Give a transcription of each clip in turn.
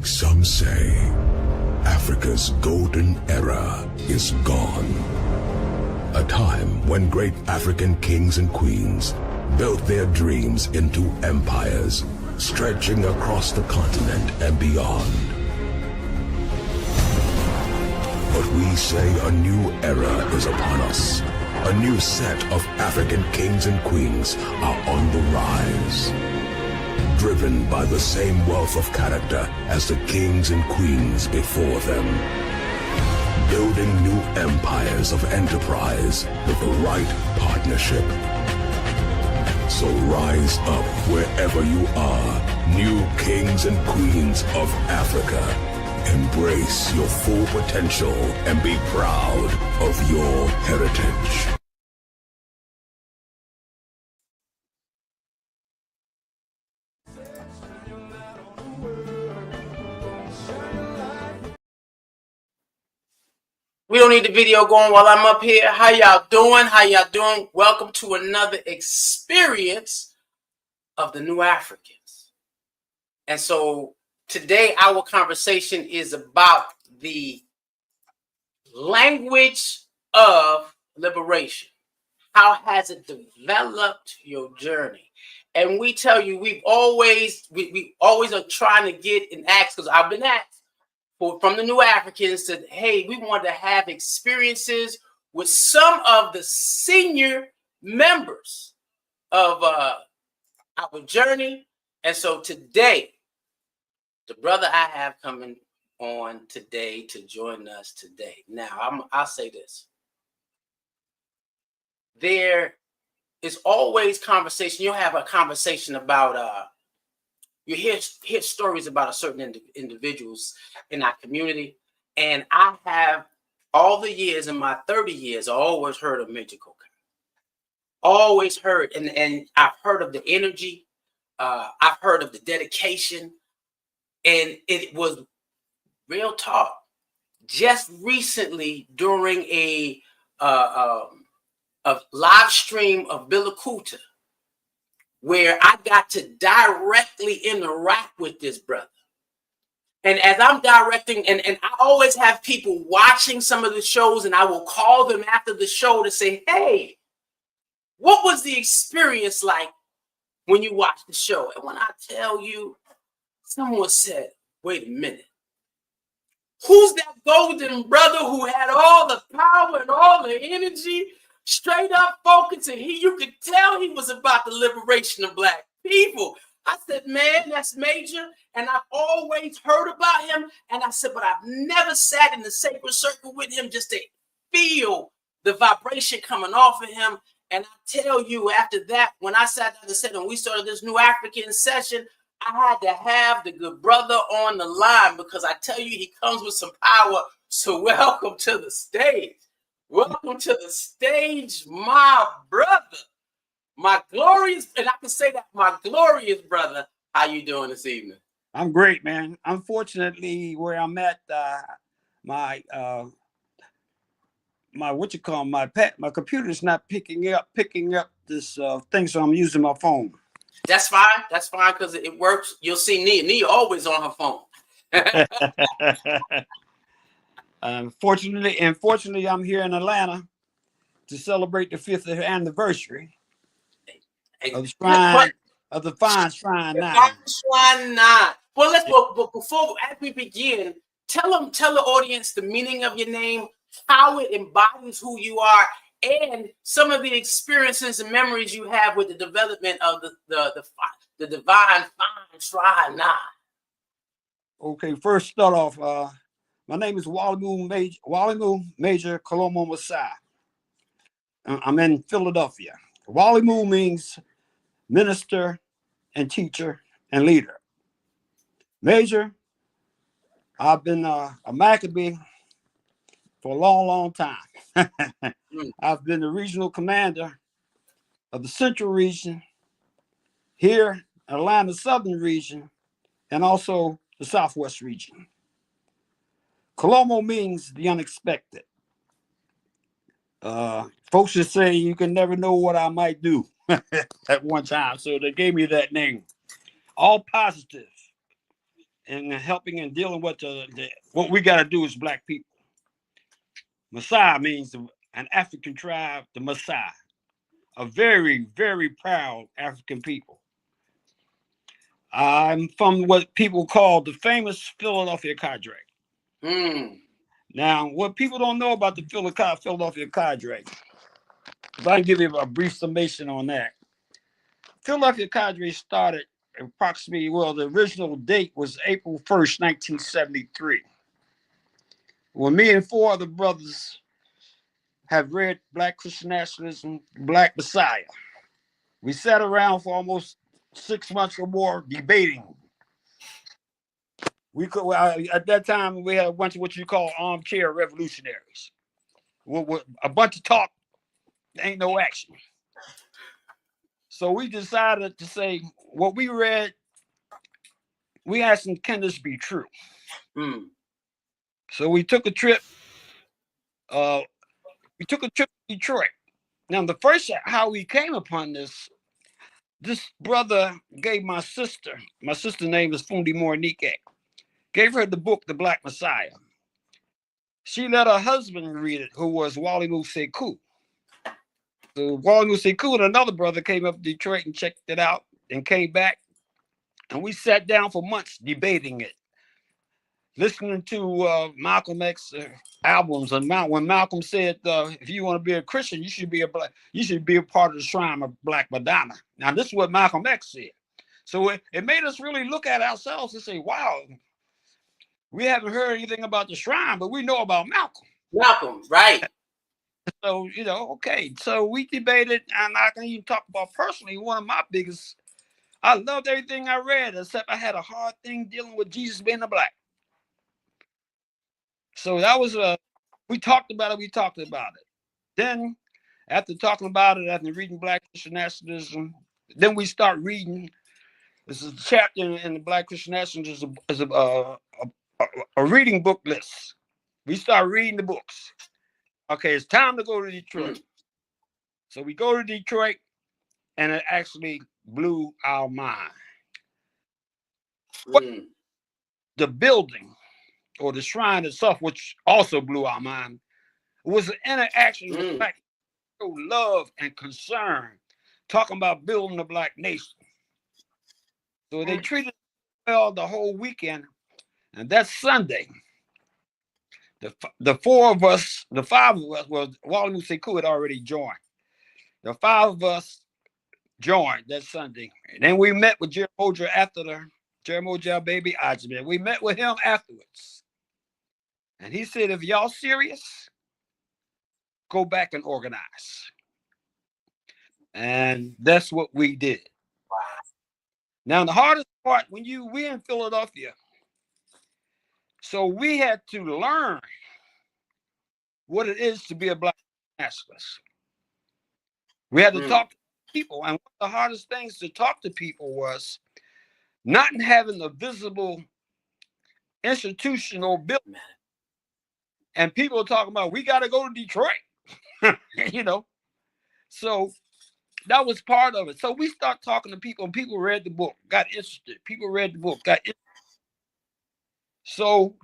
Some say Africa's golden era is gone. A time when great African kings and queens built their dreams into empires, stretching across the continent and beyond. But we say a new era is upon us. A new set of African kings and queens are on the rise. Driven by the same wealth of character as the kings and queens before them. Building new empires of enterprise with the right partnership. So rise up wherever you are, new kings and queens of Africa. Embrace your full potential and be proud of your heritage. We don't need the video going while I'm up here. How y'all doing? How y'all doing? Welcome to another experience of the New Africans. And so today our conversation is about the language of liberation. How has it developed your journey? And we tell you, we always are trying to get and ask, because I've been asked from the New Africans that, hey, we want to have experiences with some of the senior members of our journey. And so today, the brother I have coming on today to join us today. Now, I'll say this. There is always conversation. You'll have a conversation about you hear stories about a certain individuals in our community. And I have, all the years, in my 30 years, I always heard of Major Kokai. Always heard. And I've heard of the energy. I've heard of the dedication. And it was real talk. Just recently, during a live stream of Bill Akuta, where I got to directly interact with this brother. And as I'm directing, and I always have people watching some of the shows, and I will call them after the show to say, hey, what was the experience like when you watched the show? And when I tell you, someone said, wait a minute. Who's that golden brother who had all the power and all the energy? Straight up focus, and you could tell he was about the liberation of Black people. I said, man, that's Major, and I've always heard about him. And I said, but I've never sat in the sacred circle with him just to feel the vibration coming off of him. And I tell you, after that, when I sat down and said, and we started this New African session, I had to have the good brother on the line, because I tell you, he comes with some power. So welcome to the stage. Welcome to the stage, my brother, my glorious, and I can say that, my glorious brother. How you doing this evening? I'm great, man. Unfortunately, where I'm at, my what you call my computer's not picking up this thing, so I'm using my phone. That's fine. That's fine because it works. You'll see Nia. Nia always on her phone. Unfortunately, I'm here in Atlanta to celebrate the 5th anniversary of the Shrine of the Fine Shrine 9. Shrine 9. Well, but before as we begin, tell the audience the meaning of your name, how it embodies who you are, and some of the experiences and memories you have with the development of the Divine Fine Shrine 9. Okay, first start off. My name is Walimu Major Kalomo Masai. I'm in Philadelphia. Walimu means minister and teacher and leader. Major, I've been a Maccabee for a long time. I've been the regional commander of the Central Region, here Atlanta Southern Region, and also the Southwest Region. Kalomo means the unexpected. Folks just say you can never know what I might do at one time, so they gave me that name. All positive in helping and dealing with what we got to do as Black people. Masai means an African tribe, the Masai, a very, very proud African people. I'm from what people call the famous Philadelphia cadre. Now, what people don't know about the Philadelphia cadre, if I can give you a brief summation on that. Philadelphia cadre started approximately, the original date was April 1st, 1973. When me and 4 other brothers have read Black Christian Nationalism, Black Messiah, we sat around for almost 6 months or more debating. We could at that time we had a bunch of what you call armchair revolutionaries. A bunch of talk, ain't no action. So we decided to say what we read. We asked them, can this be true? So we took a trip. We took a trip to Detroit. Now the first how we came upon this brother gave my sister's name is Fundi Morinike, gave her the book, The Black Messiah. She let her husband read it, who was Walimu Sekou. So Walimu Sekou and another brother came up to Detroit and checked it out and came back. And we sat down for months debating it, listening to Malcolm X albums. And when Malcolm said, if you want to be a Christian, you should be a part of the Shrine of Black Madonna. Now, this is what Malcolm X said. So it made us really look at ourselves and say, wow, we haven't heard anything about the Shrine, but we know about Malcolm. Malcolm, right. So, okay. So we debated, and I can even talk about personally, one of my biggest, I loved everything I read, except I had a hard thing dealing with Jesus being a Black. So that was we talked about it. Then after talking about it, after reading Black Christian Nationalism, then we start reading. This is a chapter in the Black Christian Nationalism is a reading book list. We start reading the books. Okay, it's time to go to Detroit. So we go to Detroit, and it actually blew our mind. The building or the shrine itself, which also blew our mind, was an interaction with Black people, love and concern, talking about building a Black nation. So they treated us well the whole weekend, and that Sunday, the 5 of us, well, Walimu Sekou had already joined. The 5 of us joined that Sunday. And then we met with Jeramogi after Jeramogi Baby Ajman. We met with him afterwards. And he said, if y'all serious, go back and organize. And that's what we did. Now, the hardest part, we in Philadelphia, so we had to learn what it is to be a Black nationalist. We had to talk to people. And one of the hardest things to talk to people was not having a visible institutional building And people are talking about, we got to go to Detroit, you know. So that was part of it. So we start talking to people, and people read the book, got interested. People read the book, got interested. So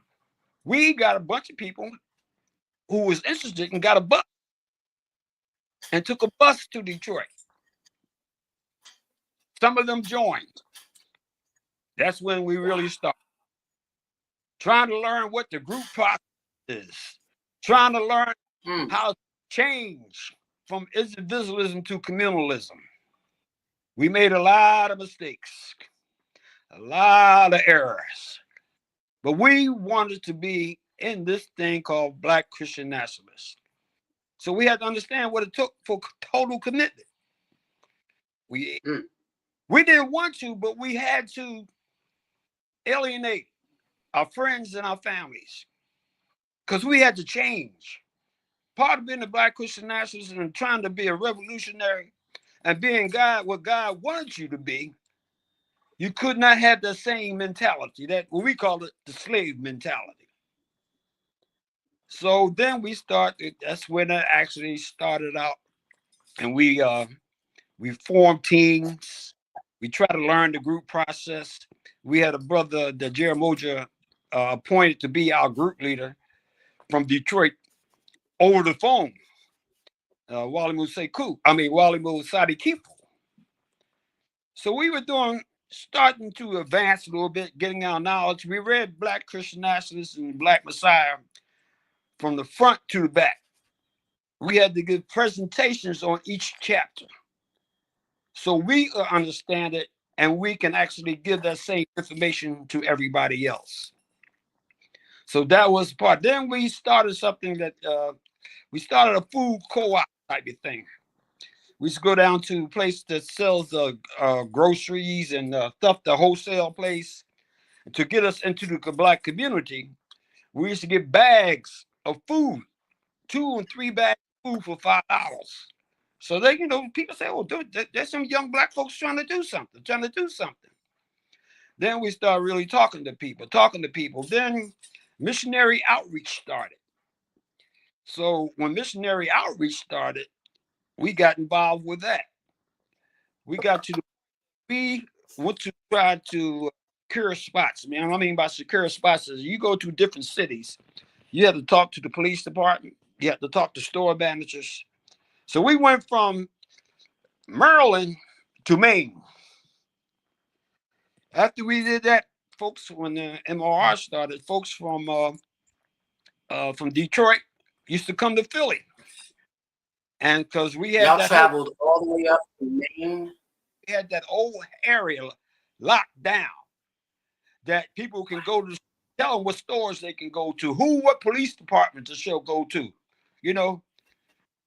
we got a bunch of people who was interested and got a bus and took a bus to Detroit. Some of them joined. That's when we really started trying to learn what the group process is, trying to learn how to change from individualism to communalism. We made a lot of mistakes, a lot of errors, but we wanted to be in this thing called Black Christian Nationalists. So we had to understand what it took for total commitment. We didn't want to, but we had to alienate our friends and our families because we had to change. Part of being a Black Christian Nationalist and trying to be a revolutionary and being God, what God wanted you to be, you could not have the same mentality, that what we call it the slave mentality. So then we started, that's when it actually started out. And we formed teams. We tried to learn the group process. We had a brother that Jeramoja appointed to be our group leader from Detroit over the phone. Wally Mu Sadi Kifu. So we were starting to advance a little bit, getting our knowledge. We read Black Christian Nationalists and Black Messiah from the front to the back. We had to give presentations on each chapter, so we understand it and we can actually give that same information to everybody else. So that was part. Then we started something that we started a food co-op type of thing. We used to go down to a place that sells groceries and stuff, the wholesale place. To get us into the Black community, we used to get bags of food, 2 and 3 bags of food for $5. So they, people say, "Oh, there's some young Black folks trying to do something." Then we started really talking to people. Then missionary outreach started. So when missionary outreach started, we got involved with that. We went to try to secure spots. Man, what I mean by secure spots is you go to different cities, you have to talk to the police department, you have to talk to store managers. So we went from Maryland to Maine. After we did that, folks, when the MRR started, folks from Detroit used to come to Philly. And because we had y'all traveled all the way up to Maine. We had that whole area locked down that people can go to, tell them what stores they can go to, what police department to go to.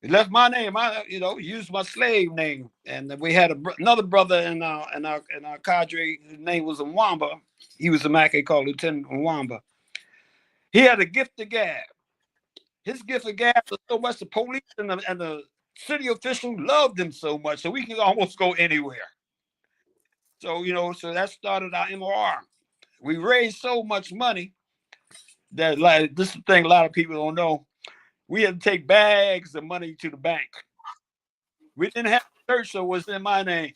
It left my name. I used my slave name, and we had another brother in our cadre. His name was Nwamba. He was a Mackay called Lieutenant Nwamba. He had a gift of gab. His gift of gab was so much the police and the city official loved him so much, so we can almost go anywhere. So so that started our MRR. We raised so much money that, like, this is the thing a lot of people don't know. We had to take bags of money to the bank. We didn't have a church, so it was in my name.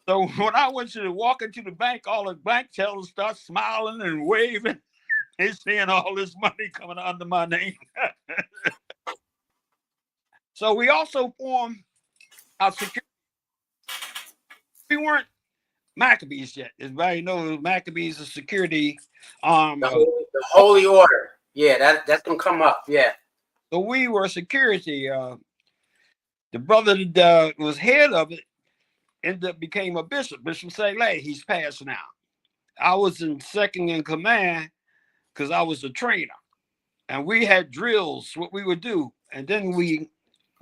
So when I went to walk into the bank, all the bank tellers start smiling and waving. They're seeing all this money coming under my name. So we also formed our security. We weren't Maccabees yet. Everybody knows Maccabees is security. The Holy Order. Yeah, that's gonna come up. Yeah. So we were security. The brother that was head of it ended up became a bishop. Bishop Saleh. He's passed now. I was in second in command because I was a trainer, and we had drills. What we would do, and then we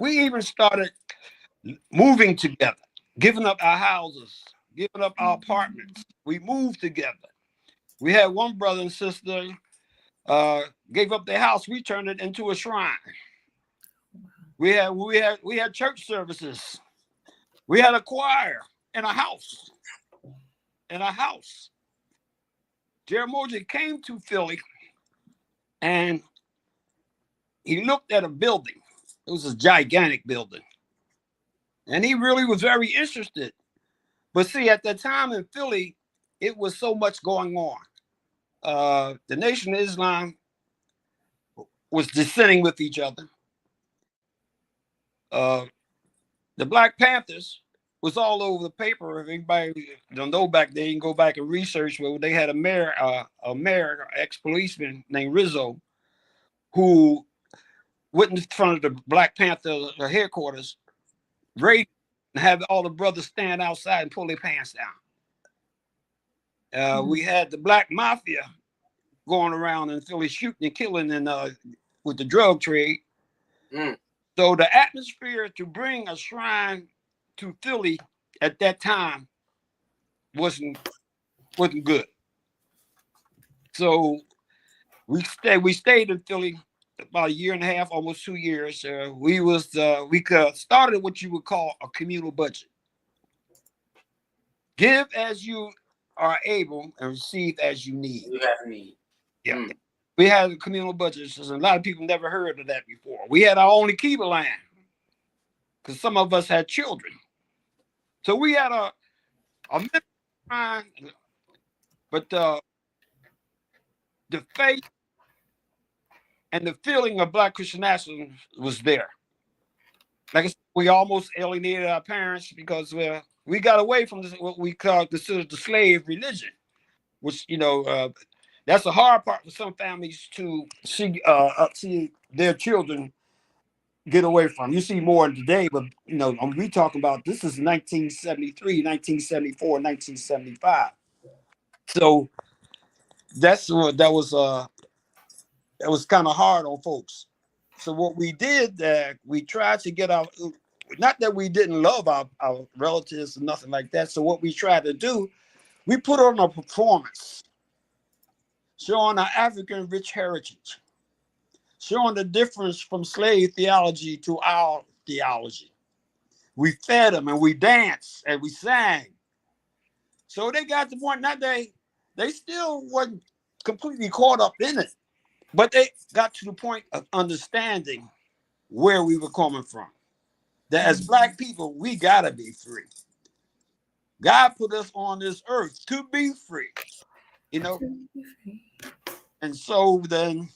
even started moving together, giving up our houses, giving up our apartments. We moved together. We had one brother and sister gave up their house. We turned it into a shrine. We had church services. We had a choir in a house. Jeramoja came to Philly and he looked at a building. It was a gigantic building, and he really was very interested. But see, at that time in Philly, it was so much going on. The Nation of Islam was dissenting with each other. The Black Panthers was all over the paper. If anybody don't know back then, you can go back and research. Where they had a mayor, ex-policeman named Rizzo, who went in front of the Black Panther headquarters, raid, and have all the brothers stand outside and pull their pants down. We had the Black Mafia going around in Philly shooting and killing and with the drug trade. So the atmosphere to bring a shrine to Philly at that time wasn't good. So we stayed in Philly about a year and a half, almost 2 years. We started what you would call a communal budget. Give as you are able and receive as you need. You have need. Yeah. We had a communal budget. A lot of people never heard of that before. We had our own Akiba land because some of us had children. So we had a shrine, but the faith and the feeling of Black Christian nationalism was there. Like I said, we almost alienated our parents because we got away from this, what we consider the slave religion, which, that's the hard part for some families to see their children get away from. You see more today, but we talking about this is 1973, 1974, 1975. So that was kind of hard on folks. So what we did, we tried to get out. Not that we didn't love our relatives or nothing like that. So what we tried to do, we put on a performance showing our African rich heritage, showing the difference from slave theology to our theology. We fed them and we danced and we sang. So they got the point, they still wasn't completely caught up in it, but they got to the point of understanding where we were coming from. That as Black people, we gotta be free. God put us on this earth to be free, And so then,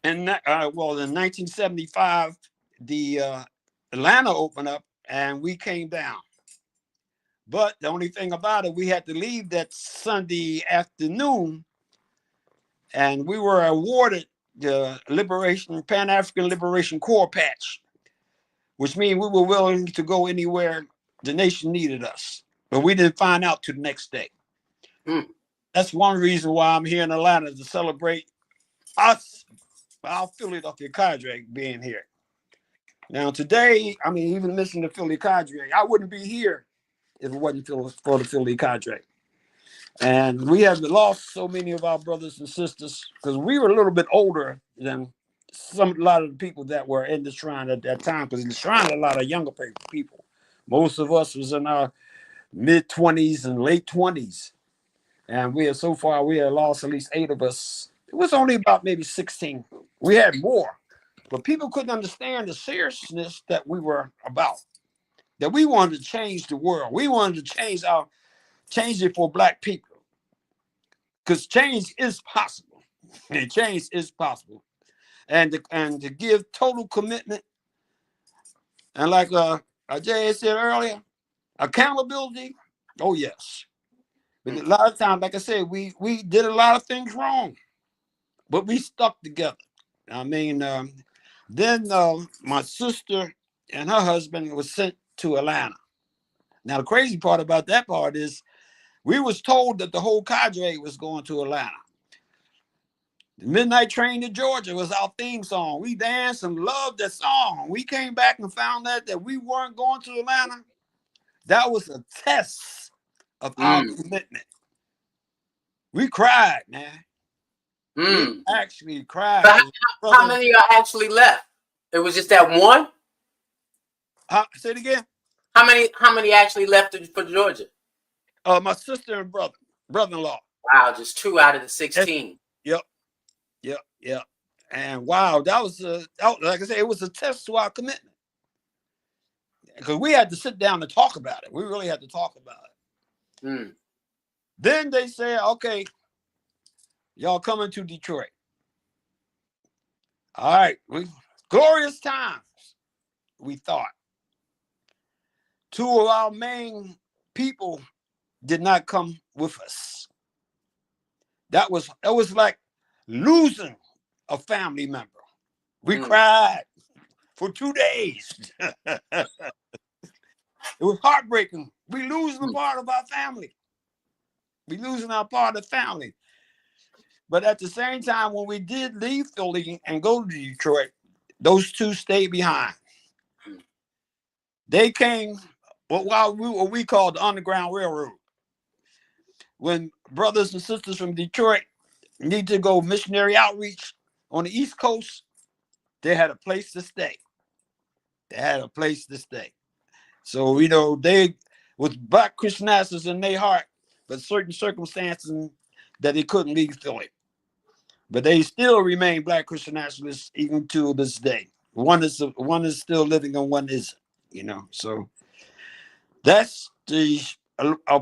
in 1975, the Atlanta opened up and we came down. But the only thing about it, we had to leave that Sunday afternoon, and we were awarded the Pan-African Liberation Corps patch, which means we were willing to go anywhere the nation needed us. But we didn't find out till the next day. That's one reason why I'm here in Atlanta, to celebrate us, our Philadelphia cadre being here. Now today, even missing the Philly cadre, I wouldn't be here if it wasn't for the Philly cadre. And we have lost so many of our brothers and sisters because we were a little bit older than a lot of the people that were in the shrine at that time, because in the shrine had a lot of younger people. Most of us was in our mid-20s and late 20s. And we had lost at least 8 of us. It was only about maybe 16. We had more, but people couldn't understand the seriousness that we were about, that we wanted to change the world. We wanted to change it for Black people, because change is possible. And change is possible. And to give total commitment. And like Jay said earlier, accountability. Oh, yes. But a lot of times, like I said, we did a lot of things wrong, but we stuck together. Then my sister and her husband was sent to Atlanta. Now, the crazy part about that part is we was told that the whole cadre was going to Atlanta. The Midnight Train to Georgia was our theme song. We danced and loved that song. We came back and found out that we weren't going to Atlanta. That was a test of our commitment. We cried, man. We actually cried. How many are actually left? It was just that one? Say it again. How many actually left for Georgia? My sister and brother-in-law. Wow, just 2 out of the 16. Yep. And wow, that was like I said, it was a test to our commitment. Because we had to sit down and talk about it. We really had to talk about it. Mm. Then they said, okay, y'all coming to Detroit. All right, glorious times, we thought. Two of our main people did not come with us. That was like losing a family member. We cried for 2 days. It was heartbreaking. We losing a part of our family. We losing our part of the family. But at the same time, when we did leave Philly and go to Detroit, those two stayed behind. They came what we called the Underground Railroad. When brothers and sisters from Detroit need to go missionary outreach on the East Coast, they had a place to stay. So, they with black Christian nationalists in their heart, but certain circumstances that they couldn't leave Philly. But they still remain black Christian nationalists even to this day. One is still living and one isn't, So that's a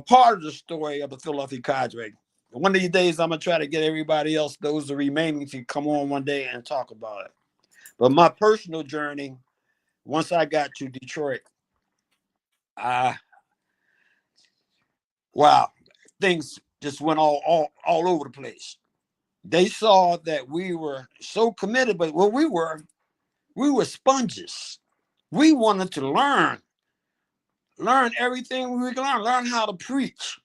part of the story of the Philadelphia Cadre. One of these days, I'm gonna try to get everybody else, those are remaining, to come on one day and talk about it. But my personal journey, once I got to Detroit, wow, things just went all over the place. They saw that we were so committed, but what we were sponges. We wanted to learn everything we could learn how to preach,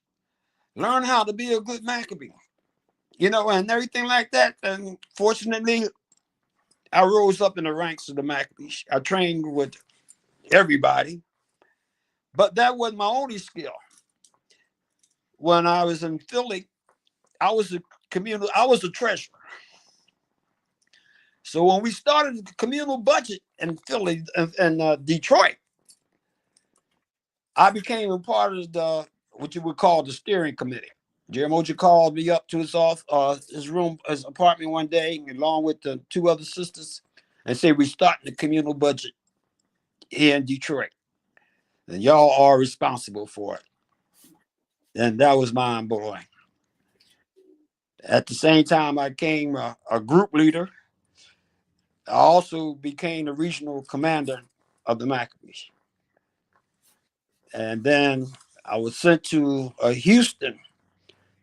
learn how to be a good Maccabee, and everything like that. And fortunately, I rose up in the ranks of the Maccabees. I trained with everybody, but that wasn't my only skill. When I was in Philly, I was a treasurer. So when we started the communal budget in Philly and Detroit, I became a part of what you would call the steering committee. Jerry Moja called me up to his apartment one day, along with the two other sisters, and said, "We're starting the communal budget here in Detroit, and y'all are responsible for it." And that was mind blowing. At the same time, I became a group leader. I also became the regional commander of the Maccabees. And then I was sent to Houston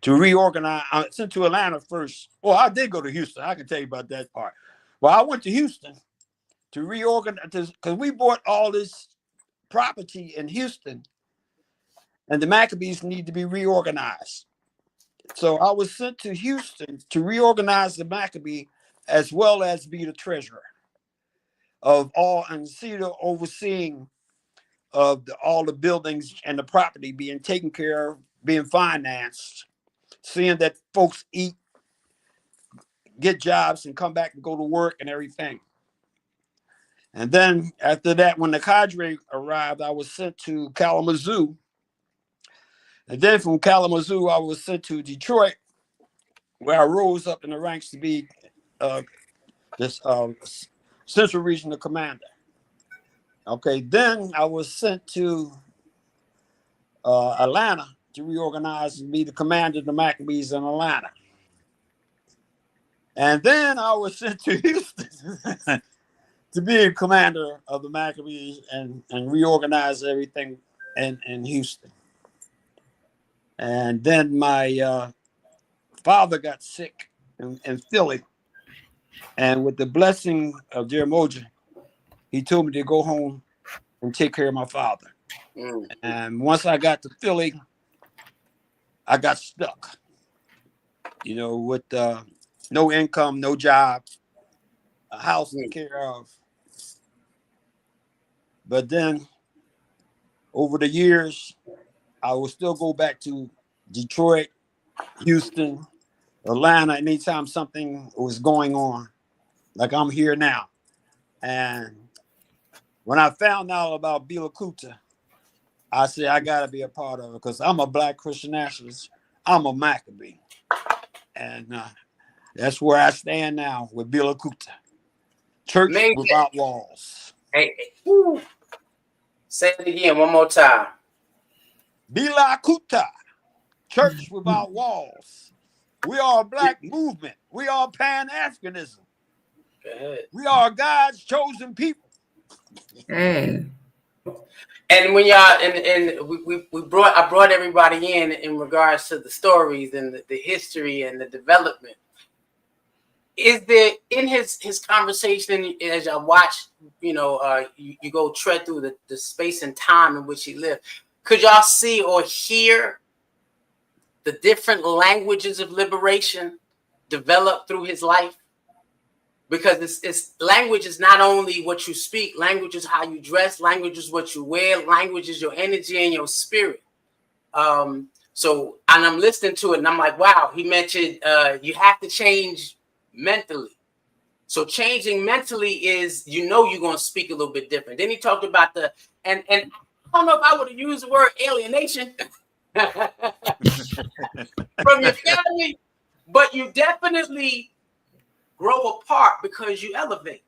to reorganize. I was sent to Atlanta first. Well, I did go to Houston. I can tell you about that part. Well, I went to Houston to reorganize because we bought all this property in Houston, and the Maccabees need to be reorganized. So I was sent to Houston to reorganize the Maccabee as well as be the treasurer of all and see the overseeing of all the buildings and the property being taken care of, being financed, seeing that folks eat, get jobs, and come back and go to work and everything. And then after that, when the cadre arrived, I was sent to Kalamazoo. And then from Kalamazoo, I was sent to Detroit, where I rose up in the ranks to be this Central Regional Commander. Okay, then I was sent to Atlanta to reorganize and be the commander of the Maccabees in Atlanta. And then I was sent to Houston to be a commander of the Maccabees and reorganize everything in Houston. And then my father got sick in Philly. And with the blessing of Jerry Moja, he told me to go home and take care of my father. And once I got to Philly, I got stuck, with no income, no job, a house to take care of. But then over the years, I would still go back to Detroit, Houston, Atlanta, anytime something was going on, like I'm here now. And when I found out about Bilokuta, I said, I got to be a part of it because I'm a black Christian nationalist. I'm a Maccabee. And That's where I stand now with Bill Akuta. Church Amazing. without walls. Hey, woo. Say it again one more time. Bila Akuta. Church without walls. We are a black movement. We are Pan-Africanism. We are God's chosen people. Hey. And when y'all I brought everybody in regards to the stories and the history and the development. Is there in his conversation as y'all watch, you go tread through the space and time in which he lived, could y'all see or hear the different languages of liberation developed through his life? Because it's language is not only what you speak, language is how you dress, language is what you wear, language is your energy and your spirit. So, and I'm listening to it and I'm like, wow, he mentioned you have to change mentally. So changing mentally is, you're going to speak a little bit different. Then he talked about and I don't know if I would have used the word alienation from your family, but you definitely grow apart because you elevate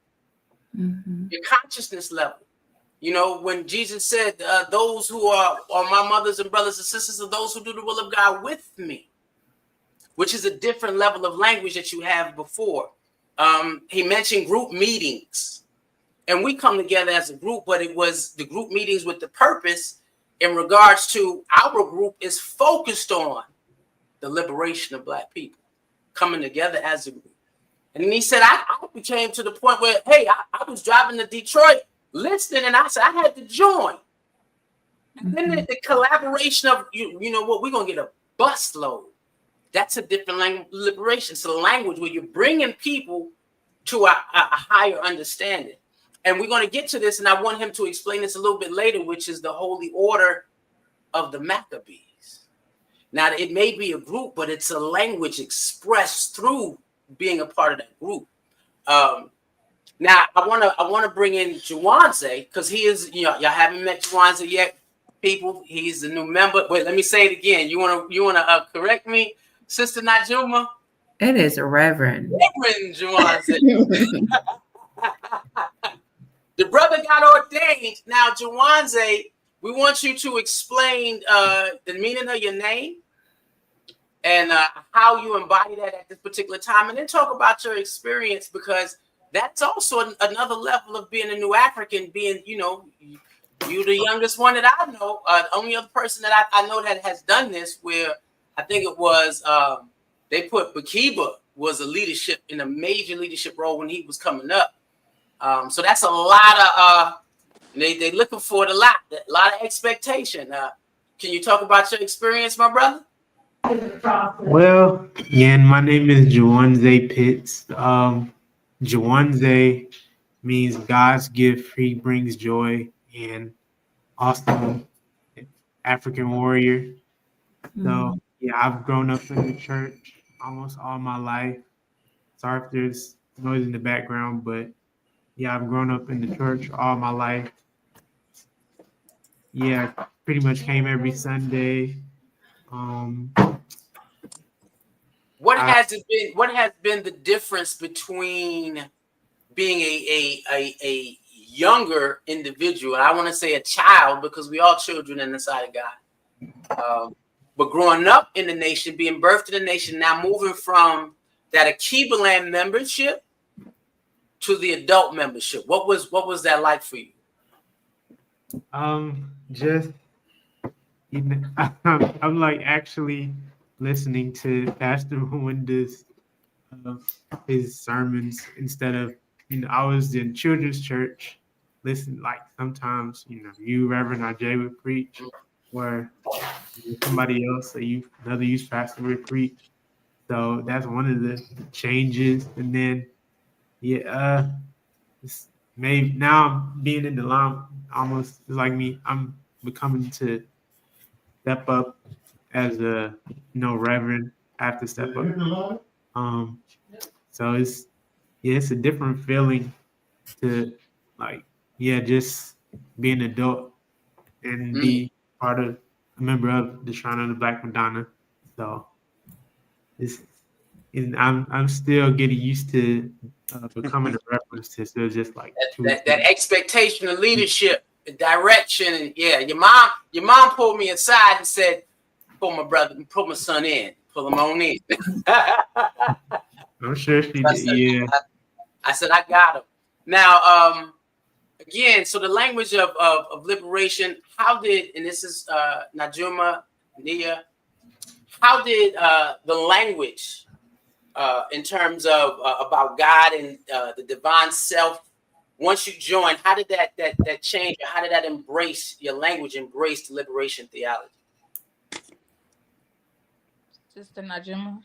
your consciousness level. When Jesus said, those who are my mothers and brothers and sisters are those who do the will of God with me, which is a different level of language that you have before. He mentioned group meetings, and we come together as a group, but it was the group meetings with the purpose in regards to our group is focused on the liberation of Black people coming together as a group. And then he said, I became to the point where, hey, I was driving to Detroit listening, and I said, I had to join. And then the collaboration of, what, we're going to get a busload. That's a different language, liberation. It's a language where you're bringing people to a higher understanding. And we're going to get to this, and I want him to explain this a little bit later, which is the Holy Order of the Maccabees. Now, it may be a group, but it's a language expressed through being a part of that group. Now I want to bring in Juwanze, because he is, y'all haven't met Juwanze yet, people. He's a new member. Wait, let me say it again. You wanna correct me, Sister Najuma? It is a Reverend Juwanze. The brother got ordained. Now, Juwanze, we want you to explain the meaning of your name and how you embody that at this particular time, and then talk about your experience, because that's also another level of being a new African, being, you the youngest one that I know, the only other person that I know that has done this, where I think it was, they put Bakiba was in a major leadership role when he was coming up. So that's a lot of, they looking for it a lot of expectation. Can you talk about your experience, my brother? Well, again, my name is Juwanze Pitts. Juwanze means God's gift. He brings joy, and also African warrior. So yeah, I've grown up in the church almost all my life. Sorry if there's noise in the background, but yeah, I've grown up in the church all my life. Yeah, pretty much came every Sunday. What has been the difference between being a younger individual? I want to say a child, because we all children in the sight of God. But growing up in the nation, being birthed in the nation, now moving from that Akiba Land membership to the adult membership. What was that like for you? Just I'm like actually listening to Pastor Winda's his sermons instead of, I was in children's church, listen, like sometimes, you, Reverend RJ, would preach, or somebody else, another youth pastor would preach. So that's one of the changes. And then, it's maybe now I'm being in the line, almost like me, I'm becoming to step up as a, Reverend. I have to step up. So it's a different feeling to just be an adult and be part of a member of the Shrine of the Black Madonna. So and I'm still getting used to becoming a reference to so just like that expectation of leadership, the direction, and yeah, your mom pulled me aside and said, "Pull my son in, pull him on in." I'm sure she did. Yeah. I said, I got him. Now, again, so the language of liberation, how did, and this is Najuma, Nia, how did the language in terms of about God and the divine self, once you joined, how did that change? Or how did that embrace your language, embrace the liberation theology? Sister Najima.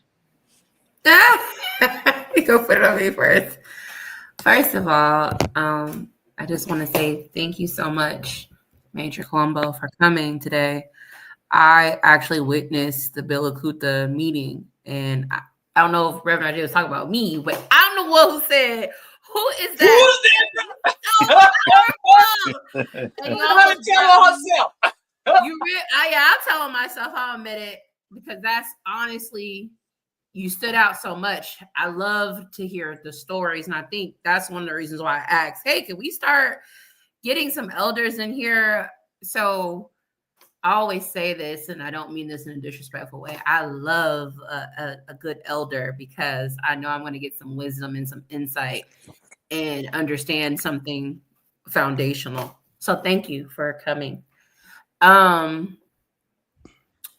You go put it on me first. First of all, I just want to say thank you so much, Major Colombo, for coming today. I actually witnessed the Bill Akuta meeting, and I don't know if Reverend Ajay was talking about me, but I'm the one who said, "Who is that?" And y'all tell herself. I'm telling myself I'll admit it, because that's honestly, you stood out so much. I love to hear the stories, and I think that's one of the reasons why I asked, hey, can we start getting some elders in here? So I always say this, and I don't mean this in a disrespectful way. I love a good elder, because I know I'm going to get some wisdom and some insight and understand something foundational. So thank you for coming. I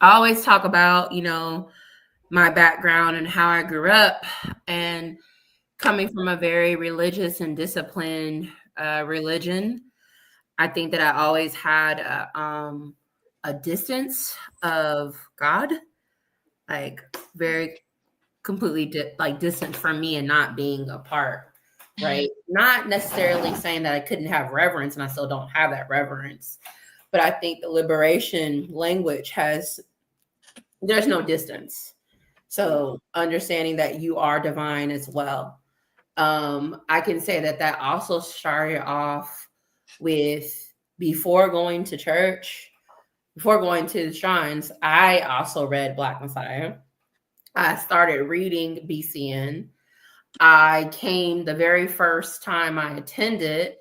always talk about, my background and how I grew up, and coming from a very religious and disciplined religion. I think that I always had a distance of God, like very completely distant from me and not being a part, right? Not necessarily saying that I couldn't have reverence, and I still don't have that reverence, but I think the liberation language there's no distance. So understanding that you are divine as well. I can say that also started off with, before going to church, before going to the shrines, I also read Black Messiah. I started reading BCN. The very first time I attended,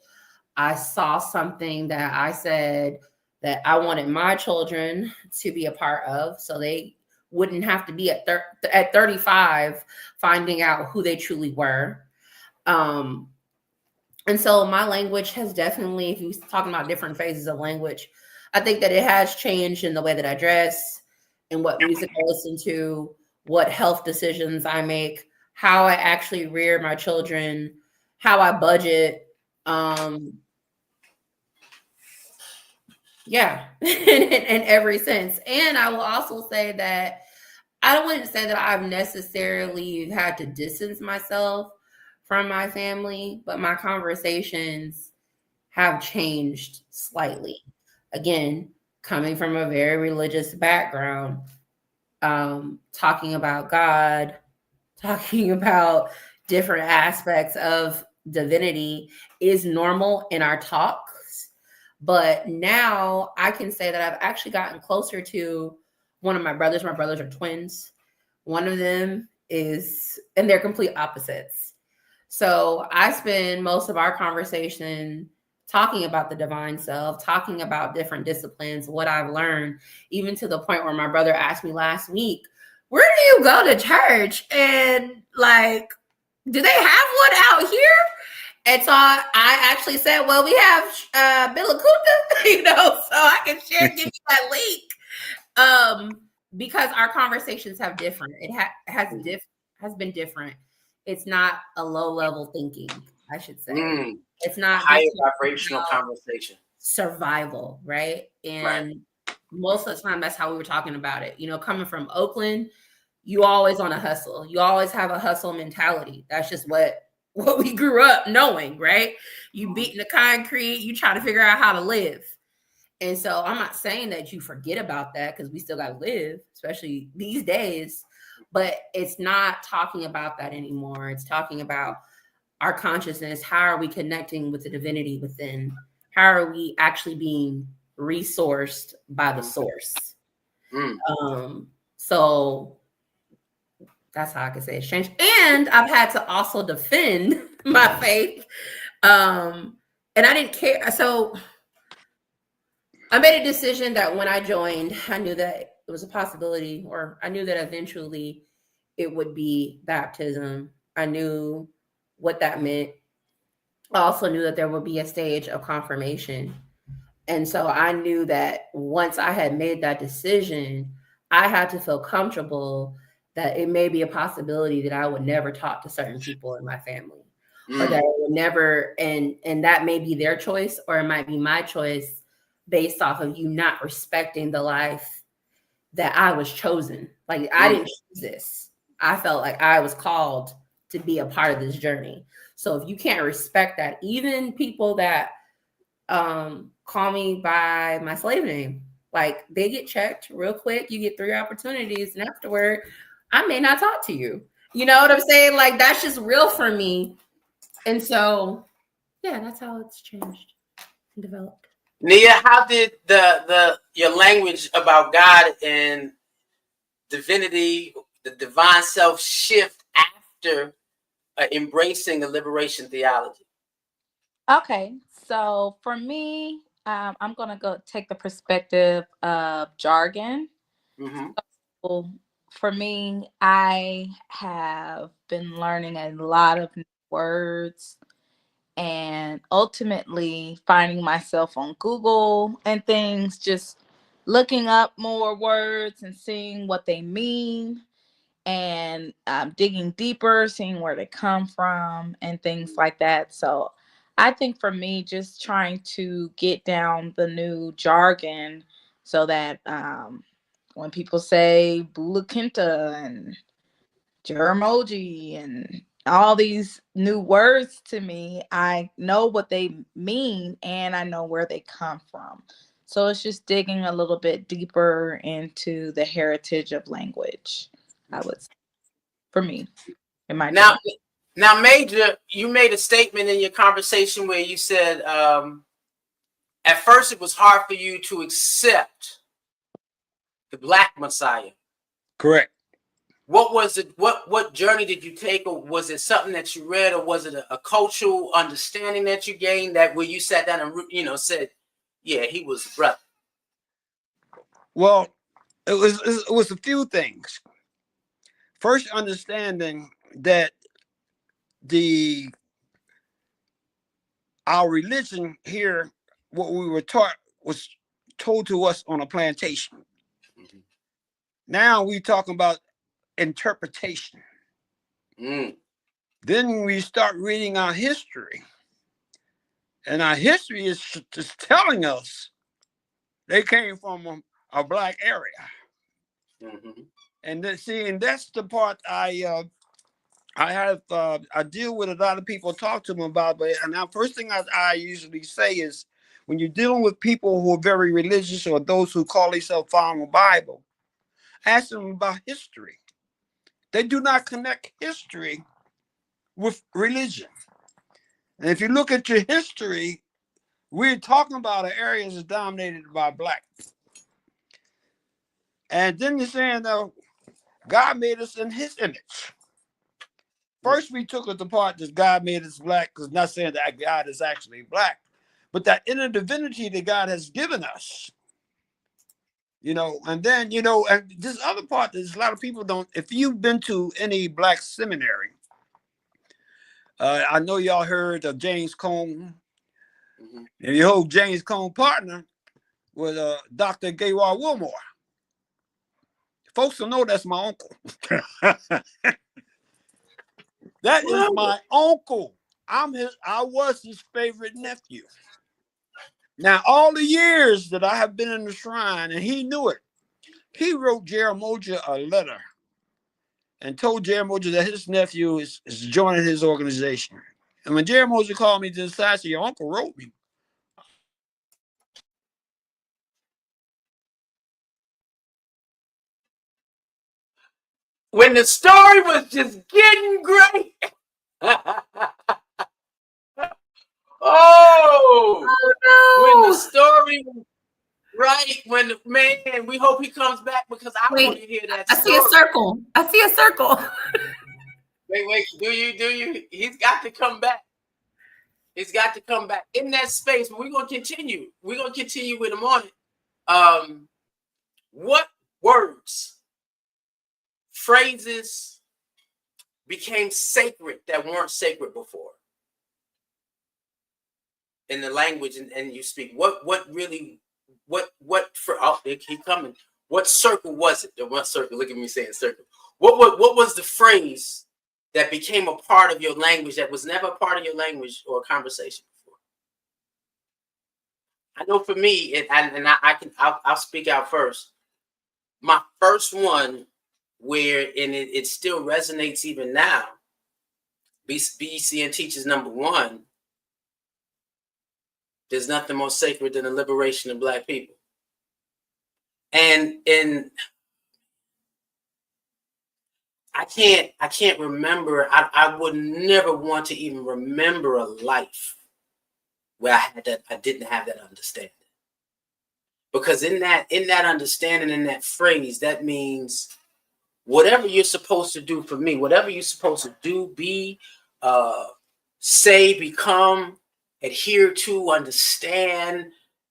I saw something that I said that I wanted my children to be a part of, so they wouldn't have to be at 35 finding out who they truly were. And so my language has definitely, if you're talking about different phases of language, I think that it has changed in the way that I dress, and what music I listen to, what health decisions I make, how I actually rear my children, how I budget. Yeah, in every sense. And I will also say that I wouldn't say that I've necessarily had to distance myself from my family, but my conversations have changed slightly. Again, coming from a very religious background, talking about God, talking about different aspects of divinity is normal in our talks. But now I can say that I've actually gotten closer to one of my brothers. My brothers are twins. One of them and they're complete opposites. So I spend most of our conversation talking about the divine self, talking about different disciplines, what I've learned, even to the point where my brother asked me last week, where do you go to church? And do they have one out here? And so I actually said, well, we have Bill Akuta, so I can give you that link. Because our conversations have different. It has been different. It's not a low level thinking, I should say. It's not higher vibrational conversation. Survival, right? And most of the time, that's how we were talking about it. Coming from Oakland, you always on a hustle. You always have a hustle mentality. That's just what we grew up knowing, right? You beating the concrete, you try to figure out how to live. And so I'm not saying that you forget about that, because we still got to live, especially these days, but it's not talking about that anymore. It's talking about our consciousness. How are we connecting with the divinity within? How are we actually being resourced by the source? So That's how I can say it's changed. And I've had to also defend my faith. And I didn't care. So I made a decision that when I joined, I knew that it was a possibility, or I knew that eventually it would be baptism. I knew what that meant. I also knew that there would be a stage of confirmation. And so I knew that once I had made that decision, I had to feel comfortable that it may be a possibility that I would never talk to certain people in my family, or that I would never, and that may be their choice, or it might be my choice based off of you not respecting the life that I was chosen. Like I didn't choose this. I felt like I was called to be a part of this journey. So if you can't respect that, even people that call me by my slave name, like they get checked real quick. You get 3 opportunities, and afterward, I may not talk to you. You know what I'm saying? Like that's just real for me. And so, yeah, that's how it's changed and developed. Nia, how did your language about God and divinity, the divine self, shift after embracing the liberation theology? Okay, so for me, I'm gonna go take the perspective of jargon. Mm-hmm. So for me, I have been learning a lot of new words, and ultimately finding myself on Google and things, just looking up more words and seeing what they mean, and digging deeper, seeing where they come from and things like that. So I think for me, just trying to get down the new jargon so that when people say Bula Kinta and Jaramoji and all these new words to me, I know what they mean and I know where they come from. So it's just digging a little bit deeper into the heritage of language, I would say, for me, in my journey. Now, Major, you made a statement in your conversation where you said at first it was hard for you to accept the Black Messiah. Correct. What was it? What journey did you take, or was it something that you read, or was it a cultural understanding that you gained that where you sat down and said, "Yeah, he was a brother"? Well, it was a few things. First, understanding that our religion here, what we were taught, was told to us on a plantation. Mm-hmm. Now we talking about interpretation. Then we start reading our history, and our history is just telling us they came from a Black area. Mm-hmm. And that's the part I deal with a lot of people, talk to them about. But and the first thing I usually say is, when you're dealing with people who are very religious, or those who call themselves following the Bible, ask them about history. They do not connect history with religion. And if you look at your history, we're talking about an area that's dominated by Blacks. And then you're saying, though, God made us in his image. First, we took it apart that God made us Black, because not saying that God is actually Black, but that inner divinity that God has given us. And then, and this other part, there's a lot of people don't, if you've been to any Black seminary, I know y'all heard of James Cone. Mm-hmm. And your whole James Cone partner was Dr. Gaywar Wilmore. Folks don't know that's my uncle. That is my uncle. I was his favorite nephew. Now, all the years that I have been in the shrine, and he knew it, he wrote Jaramogi a letter and told Jaramogi that his nephew is joining his organization. And when Jaramogi called me to the side, said, "Your uncle wrote me." When the story was just getting great. Oh no. When the story, right? Man, we hope he comes back, because I want to hear that story. I see a circle. Wait. Do you? He's got to come back. He's got to come back in that space. But we're gonna continue. We're gonna continue with him on it. What words, phrases became sacred that weren't sacred before in the language and you speak? What really? What for? Oh, he coming. What circle was it? What circle? Look at me saying circle. What was the phrase that became a part of your language that was never a part of your language or conversation before? I know for me, I'll speak out first. My first one, where it still resonates even now. BCN teaches number 1. There's nothing more sacred than the liberation of Black people. And I can't remember. I would never want to even remember a life where I didn't have that understanding. Because in that understanding, in that phrase, that means whatever you're supposed to do for me, whatever you're supposed to do, be, say, become, adhere to, understand,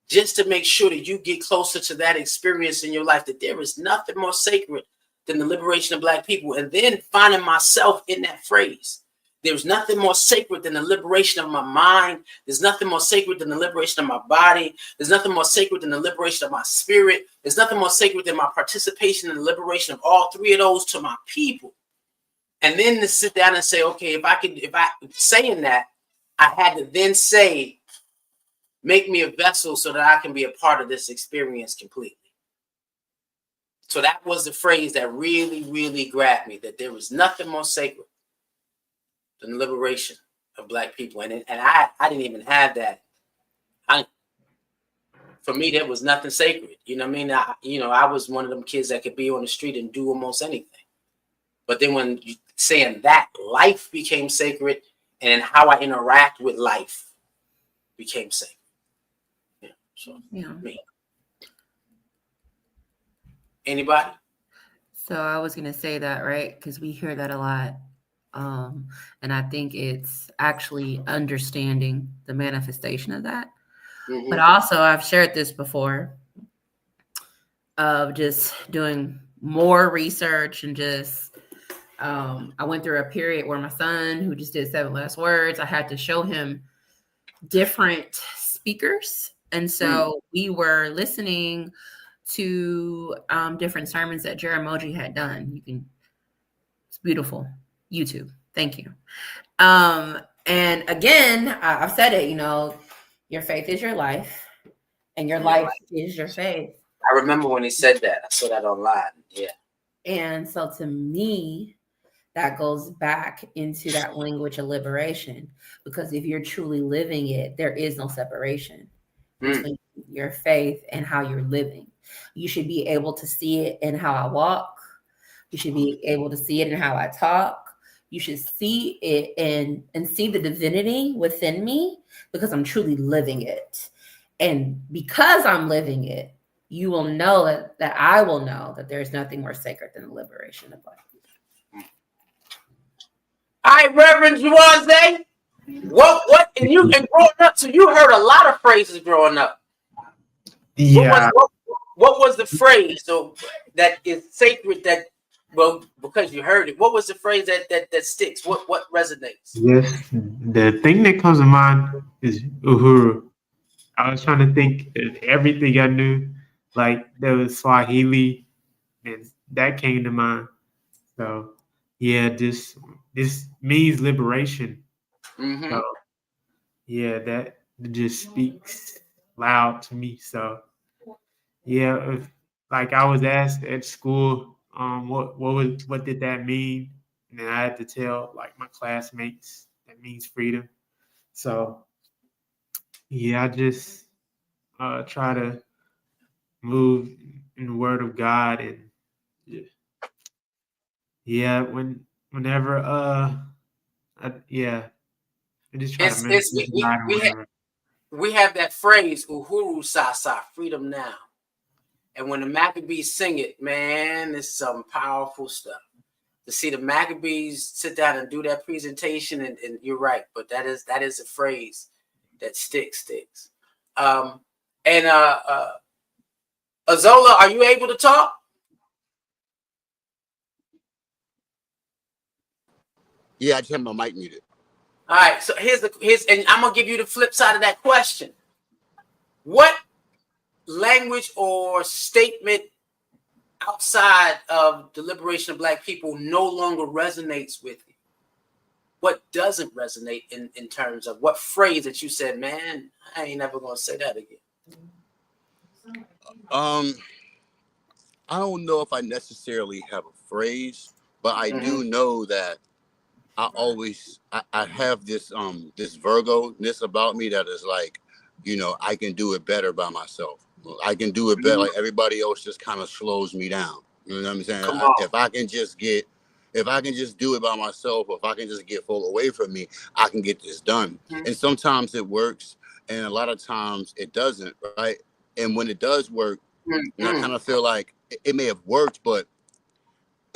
just to make sure that you get closer to that experience in your life, that there is nothing more sacred than the liberation of Black people. And then finding myself in that phrase. There's nothing more sacred than the liberation of my mind. There's nothing more sacred than the liberation of my body. There's nothing more sacred than the liberation of my spirit. There's nothing more sacred than my participation in the liberation of all 3 of those to my people. And then to sit down and say, okay, if I saying that, I had to then say, make me a vessel so that I can be a part of this experience completely. So that was the phrase that really, really grabbed me, that there was nothing more sacred than the liberation of Black people. And I didn't even have that. For me, there was nothing sacred. You know what I mean? I was one of them kids that could be on the street and do almost anything. But then when you saying that, life became sacred, and how I interact with life became sacred. Yeah. So me. Anybody? So I was going to say that, right? Because we hear that a lot. And I think it's actually understanding the manifestation of that. Mm-hmm. But also, I've shared this before of just doing more research and just, I went through a period where my son, who just did 7 last words, I had to show him different speakers. And so we were listening to different sermons that Jaramogi had done. It's beautiful. YouTube. Thank you. And again, I've said it, your faith is your life and your life is your faith. I remember when he said that. I saw that online. Yeah. And so to me, that goes back into that language of liberation, because if you're truly living it, there is no separation between your faith and how you're living. You should be able to see it in how I walk. You should be able to see it in how I talk. You should see it and see the divinity within me, because I'm truly living it. And because I'm living it, you will know that I will know that there's nothing more sacred than the liberation of Black people. All right, Reverend Juwanze, what and growing up, so you heard a lot of phrases growing up. Yeah. What was the phrase that is sacred that, well, because you heard it, what was the phrase that sticks? What resonates? Yes, the thing that comes to mind is Uhuru. I was trying to think of everything I knew, like there was Swahili, and that came to mind. So yeah, this means liberation. Mm-hmm. So yeah, that just speaks loud to me. So yeah, like I was asked at school, what did that mean? And then I had to tell like my classmates that means freedom. So yeah, I just try to move in the word of God, and whenever I just try to mention we have that phrase, Uhuru Sasa, freedom now. And when the Maccabees sing it, man, it's some powerful stuff. to see the Maccabees sit down and do that presentation, and you're right, but that is a phrase that sticks. And Azola, are you able to talk? Yeah, I just have my mic muted. All right, so here's and I'm gonna give you the flip side of that question. What language or statement outside of the liberation of Black people no longer resonates with you? What doesn't resonate in terms of what phrase that you said, man, I ain't never gonna say that again? I don't know if I necessarily have a phrase, but I do know that I have this this Virgo-ness about me that is like, you know, I can do it better by myself. I can do it better. Like everybody else just kind of slows me down. You know what I'm saying? If I can just do it by myself, or if I can just get full away from me, I can get this done. And sometimes it works, and a lot of times it doesn't, right? And when it does work, and I kind of feel like it may have worked, but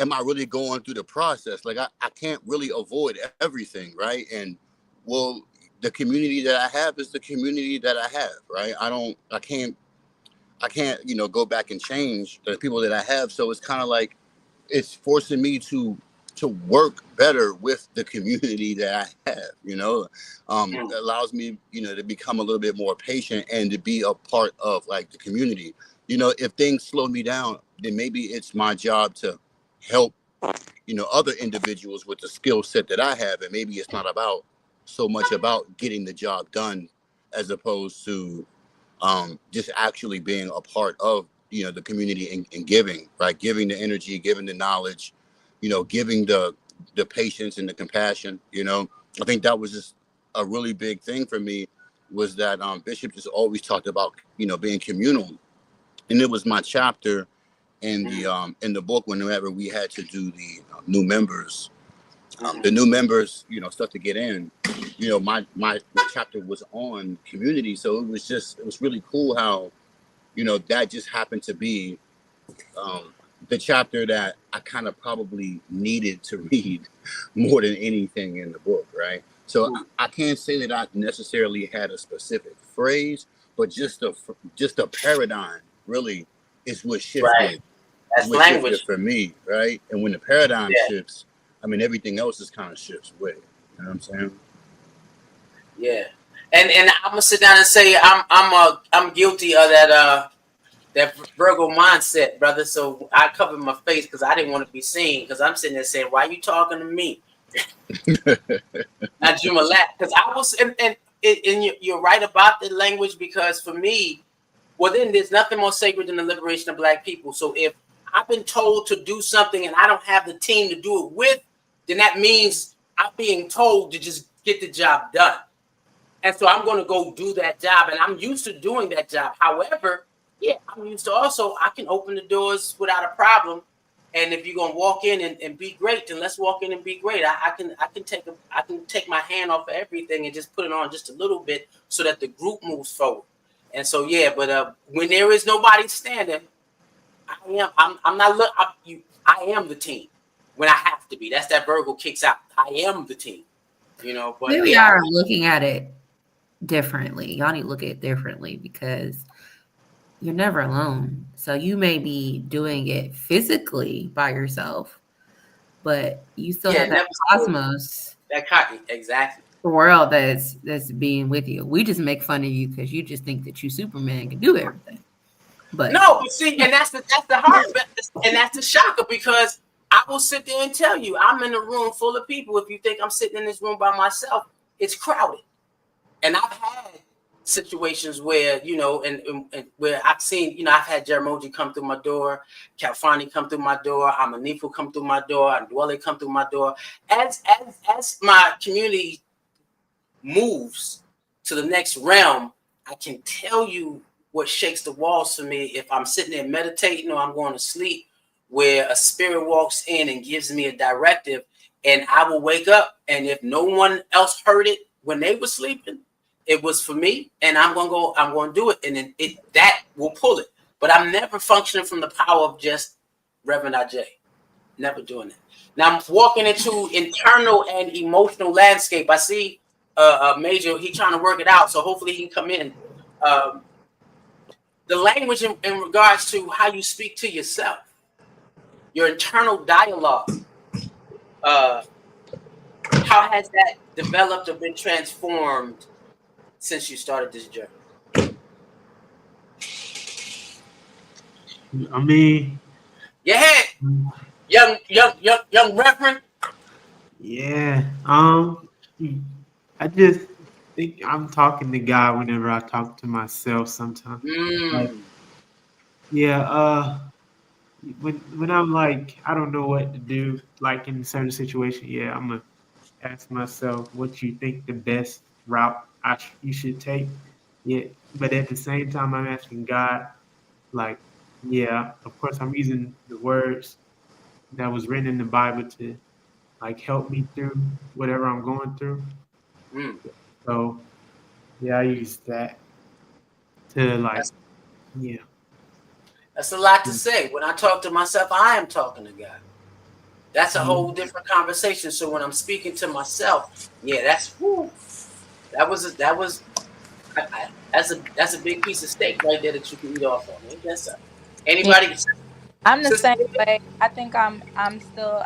am I really going through the process? Like I can't really avoid everything, right? And well, the community that I have is the community that I have, right? I can't, you know, go back and change the people that I have. So it's kind of like it's forcing me to work better with the community that I have, you know. It allows me, you know, to become a little bit more patient and to be a part of like the community. You know, if things slow me down, then maybe it's my job to help, you know, other individuals with the skill set that I have. And maybe it's not about so much about getting the job done as opposed to just actually being a part of, you know, the community and giving, right? Giving the energy, giving the knowledge, you know, giving the patience and the compassion, you know. I think that was just a really big thing for me, was that Bishop just always talked about, you know, being communal. And it was my chapter in the book whenever we had to do the new members, you know, stuff to get in, you know, my chapter was on community. So it was really cool how, you know, that just happened to be the chapter that I kind of probably needed to read more than anything in the book, right? So I can't say that I necessarily had a specific phrase, but just a paradigm really is what shifted. Right. That's language for me, right? And when the paradigm shifts, I mean, everything else is kind of shifts with it. You know what I'm saying? Yeah. And I'm gonna sit down and say I'm guilty of that Virgo mindset, brother. So I covered my face because I didn't want to be seen, because I'm sitting there saying, why are you talking to me? Not Jumalat, because I was and you're right about the language, because for me, well, then there's nothing more sacred than the liberation of Black people. So if I've been told to do something and I don't have the team to do it with, then that means I'm being told to just get the job done. And so I'm going to go do that job, and I'm used to doing that job. However, yeah, I'm used to also, I can open the doors without a problem. And if you're going to walk in and be great, then let's walk in and be great. I can take my hand off of everything and just put it on just a little bit so that the group moves forward. And so, yeah, but when there is nobody standing, I am the team when I have to be. That's that Virgo kicks out. I am the team, you know. But maybe y'all are looking at it differently. Y'all need to look at it differently, because you're never alone. So you may be doing it physically by yourself, but you still have that cosmos. Exactly. The world that's being with you. We just make fun of you because you just think that you Superman can do everything. But no, but see, and that's the hard, and that's the shocker, because I will sit there and tell you, I'm in a room full of people. If you think I'm sitting in this room by myself, it's crowded. And I've had situations where, you know, and where I've seen, you know, I've had Jaramogi come through my door, Kalfani come through my door, Amanifu come through my door, Ndwele come through my door. As my community moves to the next realm, I can tell you what shakes the walls for me if I'm sitting there meditating or I'm going to sleep, where a spirit walks in and gives me a directive, and I will wake up, and if no one else heard it when they were sleeping, it was for me, and I'm going to do it, and then that will pull it. But I'm never functioning from the power of just Reverend Ajay. Never doing that. Now I'm walking into internal and emotional landscape. I see Major, he trying to work it out, so hopefully he can come in. The language in regards to how you speak to yourself, your internal dialogue, how has that developed or been transformed since you started this journey? I mean, Yeah, young Reverend. yeah. I just think I'm talking to God whenever I talk to myself sometimes. Like, yeah, when I'm like, I don't know what to do, like in certain situation, yeah, I'm gonna ask myself what you think the best route you should take. Yeah, but at the same time, I'm asking God, like, yeah, of course, I'm using the words that was written in the Bible to like help me through whatever I'm going through. So yeah, I use that to like, yeah. That's a lot to say. When I talk to myself, I am talking to God. That's a whole different conversation. So when I'm speaking to myself, yeah, that's that's a big piece of steak right there that you can eat off of. Ain't that something? Anybody? I'm the same way. I think I'm still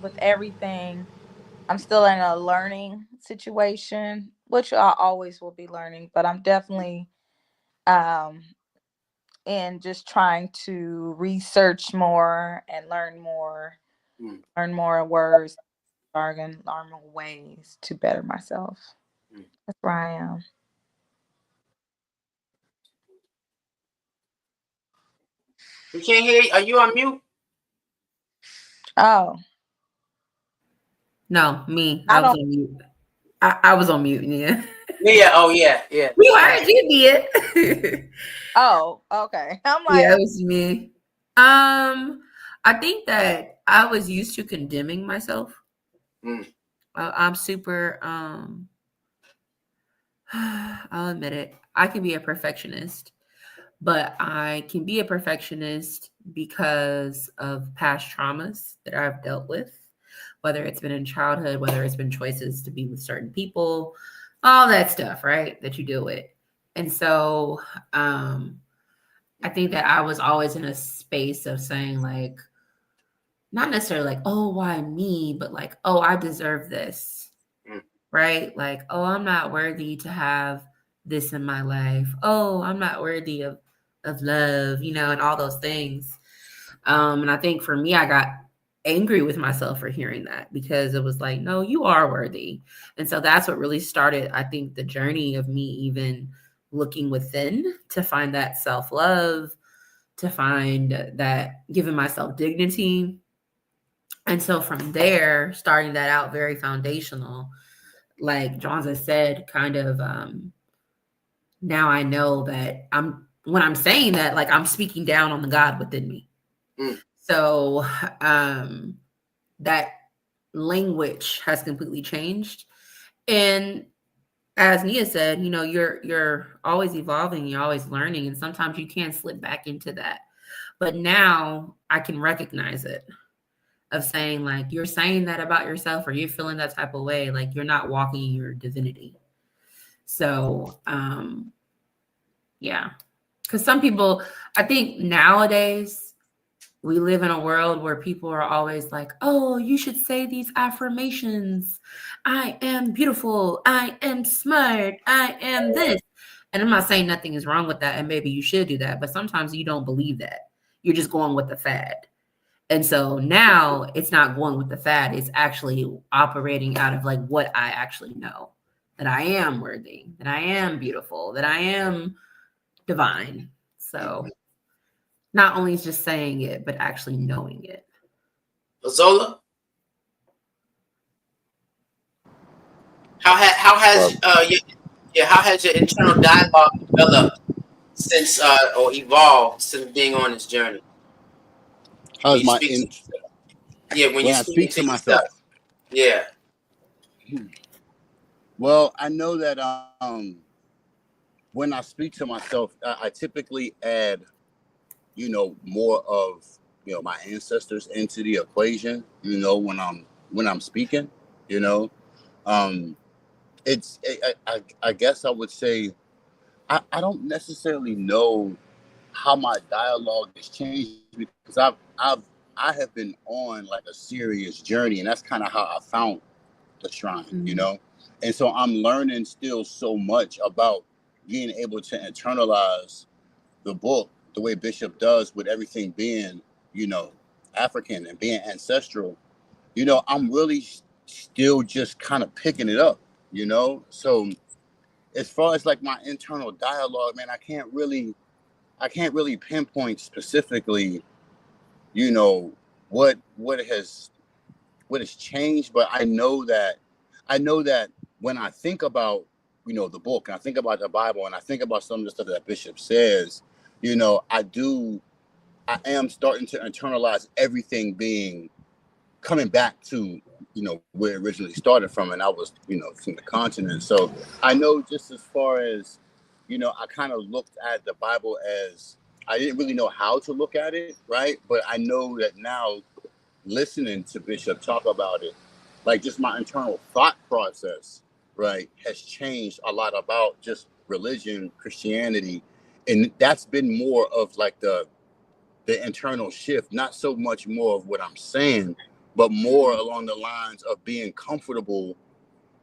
with everything. I'm still in a learning situation, which I always will be learning, but I'm definitely in just trying to research more and learn more words, jargon, learn more ways to better myself. That's where I am. We can't hear you. Are you on mute? Oh. No, me. I was on mute. I was on mute, yeah. Yeah, oh yeah. We heard you did. Oh, okay. I'm like, yeah, it was me. I think that I was used to condemning myself. I'm super I'll admit it. I can be a perfectionist, but I can be a perfectionist because of past traumas that I've dealt with, whether it's been in childhood, whether it's been choices to be with certain people, all that stuff, right? That you deal with. And so I think that I was always in a space of saying, like, not necessarily like, oh, why me? But like, oh, I deserve this. Right? Like, oh, I'm not worthy to have this in my life. Oh, I'm not worthy of love, and all those things. And I think for me, I got angry with myself for hearing that, because it was like, no, you are worthy. And so that's what really started, I think, the journey of me even looking within to find that self-love, to find that giving myself dignity. And so from there, starting that out very foundational, like Jonza said, kind of now I know that when I'm saying that, like, I'm speaking down on the God within me. So that language has completely changed. And as Nia said, you're always evolving, you're always learning, and sometimes you can slip back into that. But now I can recognize it, of saying, like, you're saying that about yourself, or you're feeling that type of way, like you're not walking in your divinity. So yeah, because some people, I think nowadays we live in a world where people are always like, oh, you should say these affirmations. I am beautiful. I am smart. I am this. And I'm not saying nothing is wrong with that, and maybe you should do that, but sometimes you don't believe that. You're just going with the fad. And so now it's not going with the fad. It's actually operating out of like what I actually know, that I am worthy, that I am beautiful, that I am divine. So not only just saying it, but actually knowing it. Zola, how has your internal dialogue developed since or evolved since being on this journey? How's my when you speak to myself? Yeah. Well, I know that when I speak to myself, I typically add, more of my ancestors into the equation, when I'm speaking, you know. It's I guess I would say I don't necessarily know how my dialogue has changed, because I have been on like a serious journey, and that's kind of how I found the shrine, and so I'm learning still so much about being able to internalize the book the way Bishop does, with everything being, African and being ancestral. I'm really still just kind of picking it up, so as far as like my internal dialogue, man, I can't really pinpoint specifically, what has changed, but I know that when I think about, the book, and I think about the Bible, and I think about some of the stuff that Bishop says, I am starting to internalize everything coming back to, where it originally started from, and I was, from the continent. So I know, just as far as, I kind of looked at the Bible as, I didn't really know how to look at it, right? But I know that now, listening to Bishop talk about it, like, just my internal thought process, right, has changed a lot about just religion, Christianity. And that's been more of like the internal shift, not so much more of what I'm saying, but more along the lines of being comfortable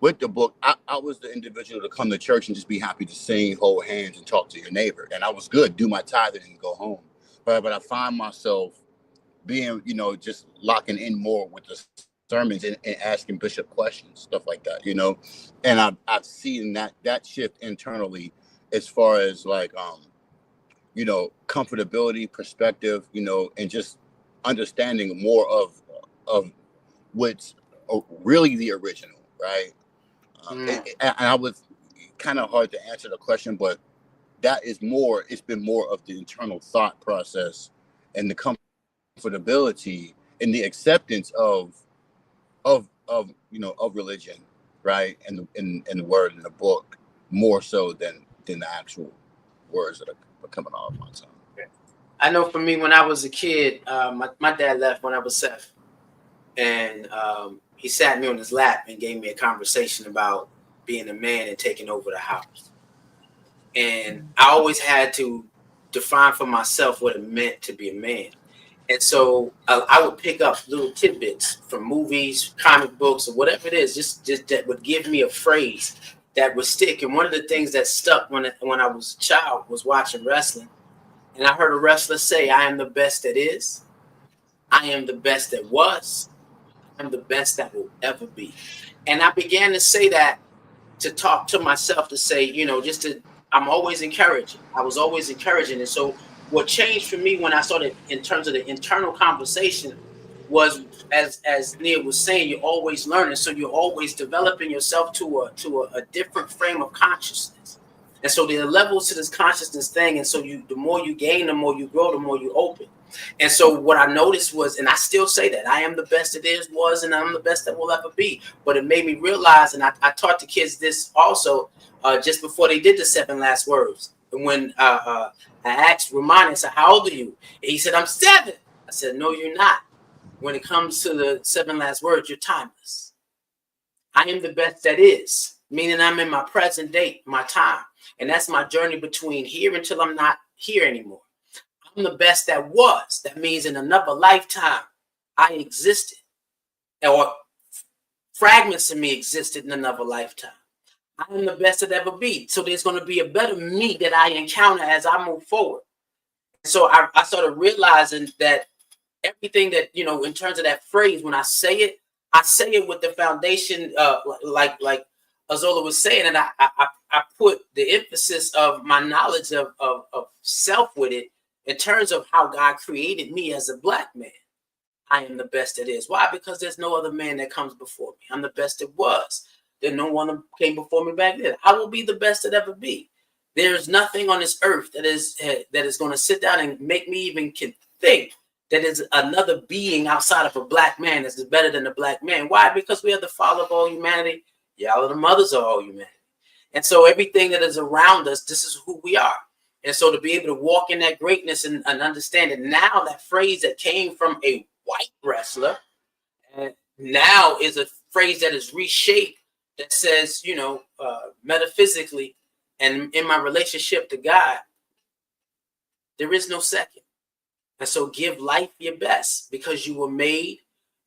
with the book. I was the individual to come to church and just be happy to sing, hold hands, and talk to your neighbor. And I was good, do my tithing and go home. But I find myself being, just locking in more with the sermons and asking Bishop questions, stuff like that, And I've seen that shift internally, as far as like, comfortability, perspective, and just understanding more of what's really the original, right? And I was kind of hard to answer the question, but it's been more of the internal thought process and the comfortability and the acceptance of religion, right? And the word in the book, more so than the actual words that are coming off my tongue. I know for me, when I was a kid, my dad left when I was 7. And he sat me on his lap and gave me a conversation about being a man and taking over the house. And I always had to define for myself what it meant to be a man. And so I would pick up little tidbits from movies, comic books, or whatever it is, just that would give me a phrase that would stick. And one of the things that stuck when I was a child was watching wrestling. And I heard a wrestler say, "I am the best that is. I am the best that was. I'm the best that will ever be." And I began to say that, to talk to myself, to say, I'm always encouraging. I was always encouraging. And so what changed for me when I started, in terms of the internal conversation, was, as Neil was saying, you're always learning. So you're always developing yourself to a different frame of consciousness. And so there are levels to this consciousness thing. And so the more you gain, the more you grow, the more you open. And so what I noticed was, and I still say that, I am the best that is, was, and I'm the best that will ever be. But it made me realize, and I taught the kids this also, just before they did the 7 last words. And when I asked Ramon, I said, "How old are you?" And he said, "I'm 7. I said, "No, you're not. When it comes to the 7 last words, you're timeless. I am the best that is," meaning I'm in my present date, my time. And that's my journey between here until I'm not here anymore. I'm the best that was. That means in another lifetime, I existed, or fragments of me existed in another lifetime. I am the best that ever be. So there's going to be a better me that I encounter as I move forward. So I started realizing that everything that, in terms of that phrase, when I say it with the foundation, like Azola was saying, and I put the emphasis of my knowledge of self with it, in terms of how God created me as a Black man. I am the best that is. Why? Because there's no other man that comes before me. I'm the best that was. There's no one came before me back then. I will be the best that ever be. There's nothing on this earth that is going to sit down and make me even think that is another being outside of a Black man that's better than a Black man. Why? Because we are the father of all humanity. Y'all are the mothers of all humanity. And so everything that is around us, this is who we are. And so to be able to walk in that greatness and understand it now, that phrase that came from a white wrestler, and now is a phrase that is reshaped that says, metaphysically and in my relationship to God, there is no second. And so give life your best because you were made,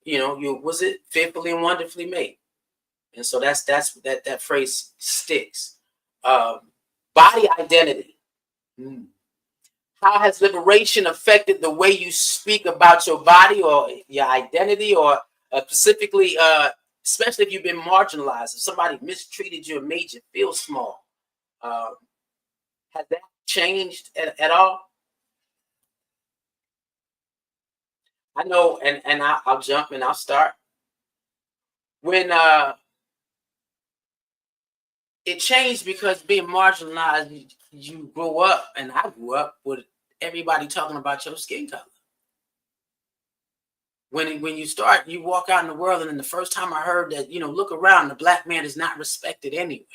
was it fearfully and wonderfully made. And so that phrase sticks. Body identity. How has liberation affected the way you speak about your body or your identity, or specifically, especially if you've been marginalized, if somebody mistreated you and made you feel small? Has that changed at all? I know, and I'll jump and I'll start. When it changed because being marginalized, you grow up, and I grew up with everybody talking about your skin color. When you walk out in the world, and then the first time I heard that, look around, the black man is not respected anywhere.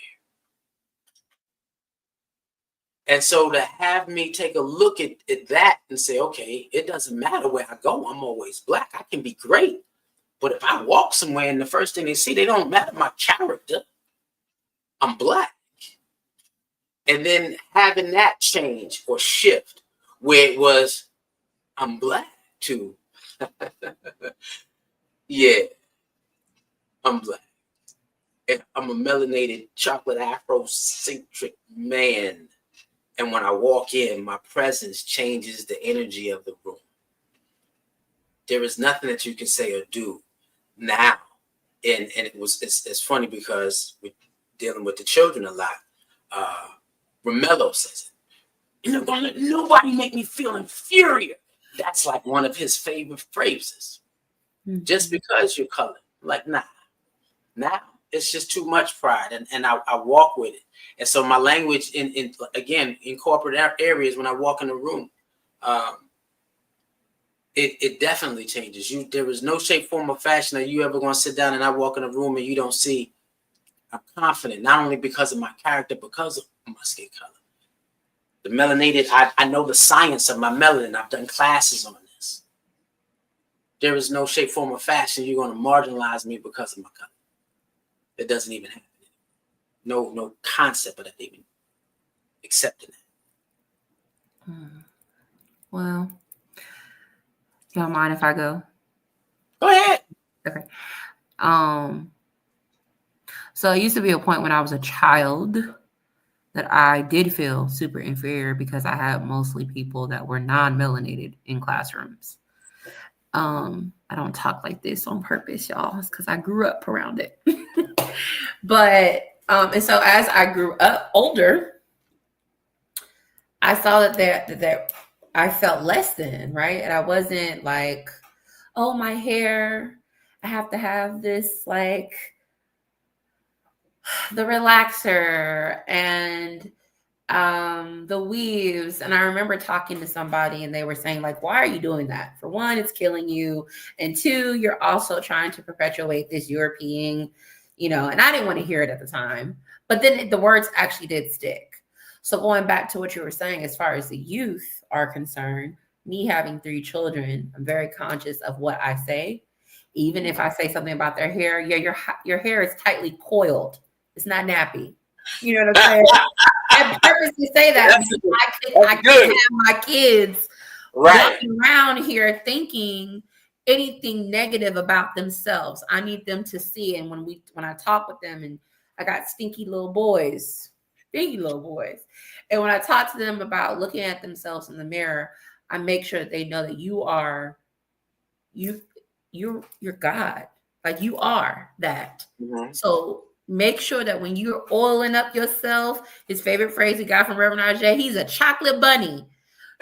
And so to have me take a look at that and say, okay, it doesn't matter where I go, I'm always black. I can be great. But if I walk somewhere and the first thing they see, they don't matter my character, I'm black. And then having that change or shift where it was, I'm black too. Yeah, I'm black. And I'm a melanated chocolate Afrocentric man. And when I walk in, my presence changes the energy of the room. There is nothing that you can say or do now. And it's funny because we're dealing with the children a lot. Romello says it. You're not gonna let nobody make me feel inferior. That's like one of his favorite phrases. Mm-hmm. Just because you're colored. Like, nah. Now it's just too much pride. And I walk with it. And so my language in corporate areas, when I walk in the room, it definitely changes. There is no shape, form, or fashion that you ever going to sit down and I walk in a room and you don't see I'm confident, not only because of my character, because of my skin color. The melanated, I know the science of my melanin. I've done classes on this. There is no shape, form, or fashion you're going to marginalize me because of my color. It doesn't even happen. No concept of that even accepting that. Well, y'all mind if I go? Go ahead. Okay. So it used to be a point when I was a child that I did feel super inferior because I had mostly people that were non-melanated in classrooms. I don't talk like this on purpose, y'all. It's because I grew up around it. But and so as I grew up older, I saw that I felt less than, right? And I wasn't like, oh, my hair, I have to have this like the relaxer and the weaves. And I remember talking to somebody and they were saying like, why are you doing that? For one, it's killing you. And two, you're also trying to perpetuate this European, and I didn't want to hear it at the time, but then the words actually did stick. So going back to what you were saying, as far as the youth are concerned, me having 3 children, I'm very conscious of what I say. Even if I say something about their hair, yeah, your hair is tightly coiled. It's not nappy. You know what I'm saying? I purposely say that because I can't have my kids walking around here thinking anything negative about themselves. I need them to see. And when I talk with them, and I got stinky little boys. And when I talk to them about looking at themselves in the mirror, I make sure that they know that you're God. Like you are that. Mm-hmm. So make sure that when you're oiling up yourself, his favorite phrase he got from Reverend RJ, he's a chocolate bunny.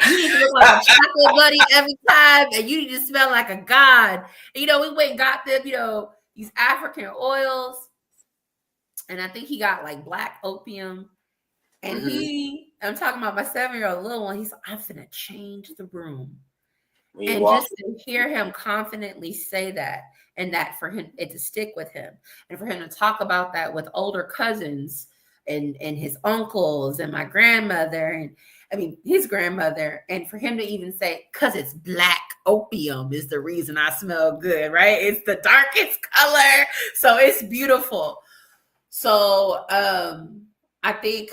You need to look like a chocolate bunny every time, and you need to smell like a god. And, we went and got them, these African oils. And I think he got like black opium. And I'm talking about my 7-year-old little one. He's like, I'm finna change the room. And just to hear him confidently say that, and that for him, it to stick with him, and for him to talk about that with older cousins and his uncles and my grandmother. I mean, his grandmother, and for him to even say, because it's black opium is the reason I smell good, right? It's the darkest color, so it's beautiful. So I think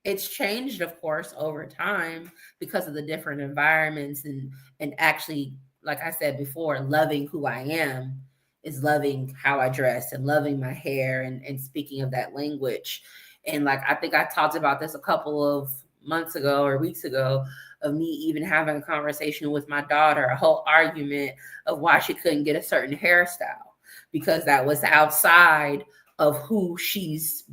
it's changed, of course, over time because of the different environments and actually, like I said before, loving who I am is loving how I dress and loving my hair and speaking of that language. And like I think I talked about this a couple of months ago or weeks ago of me even having a conversation with my daughter, a whole argument of why she couldn't get a certain hairstyle because that was outside of who she is.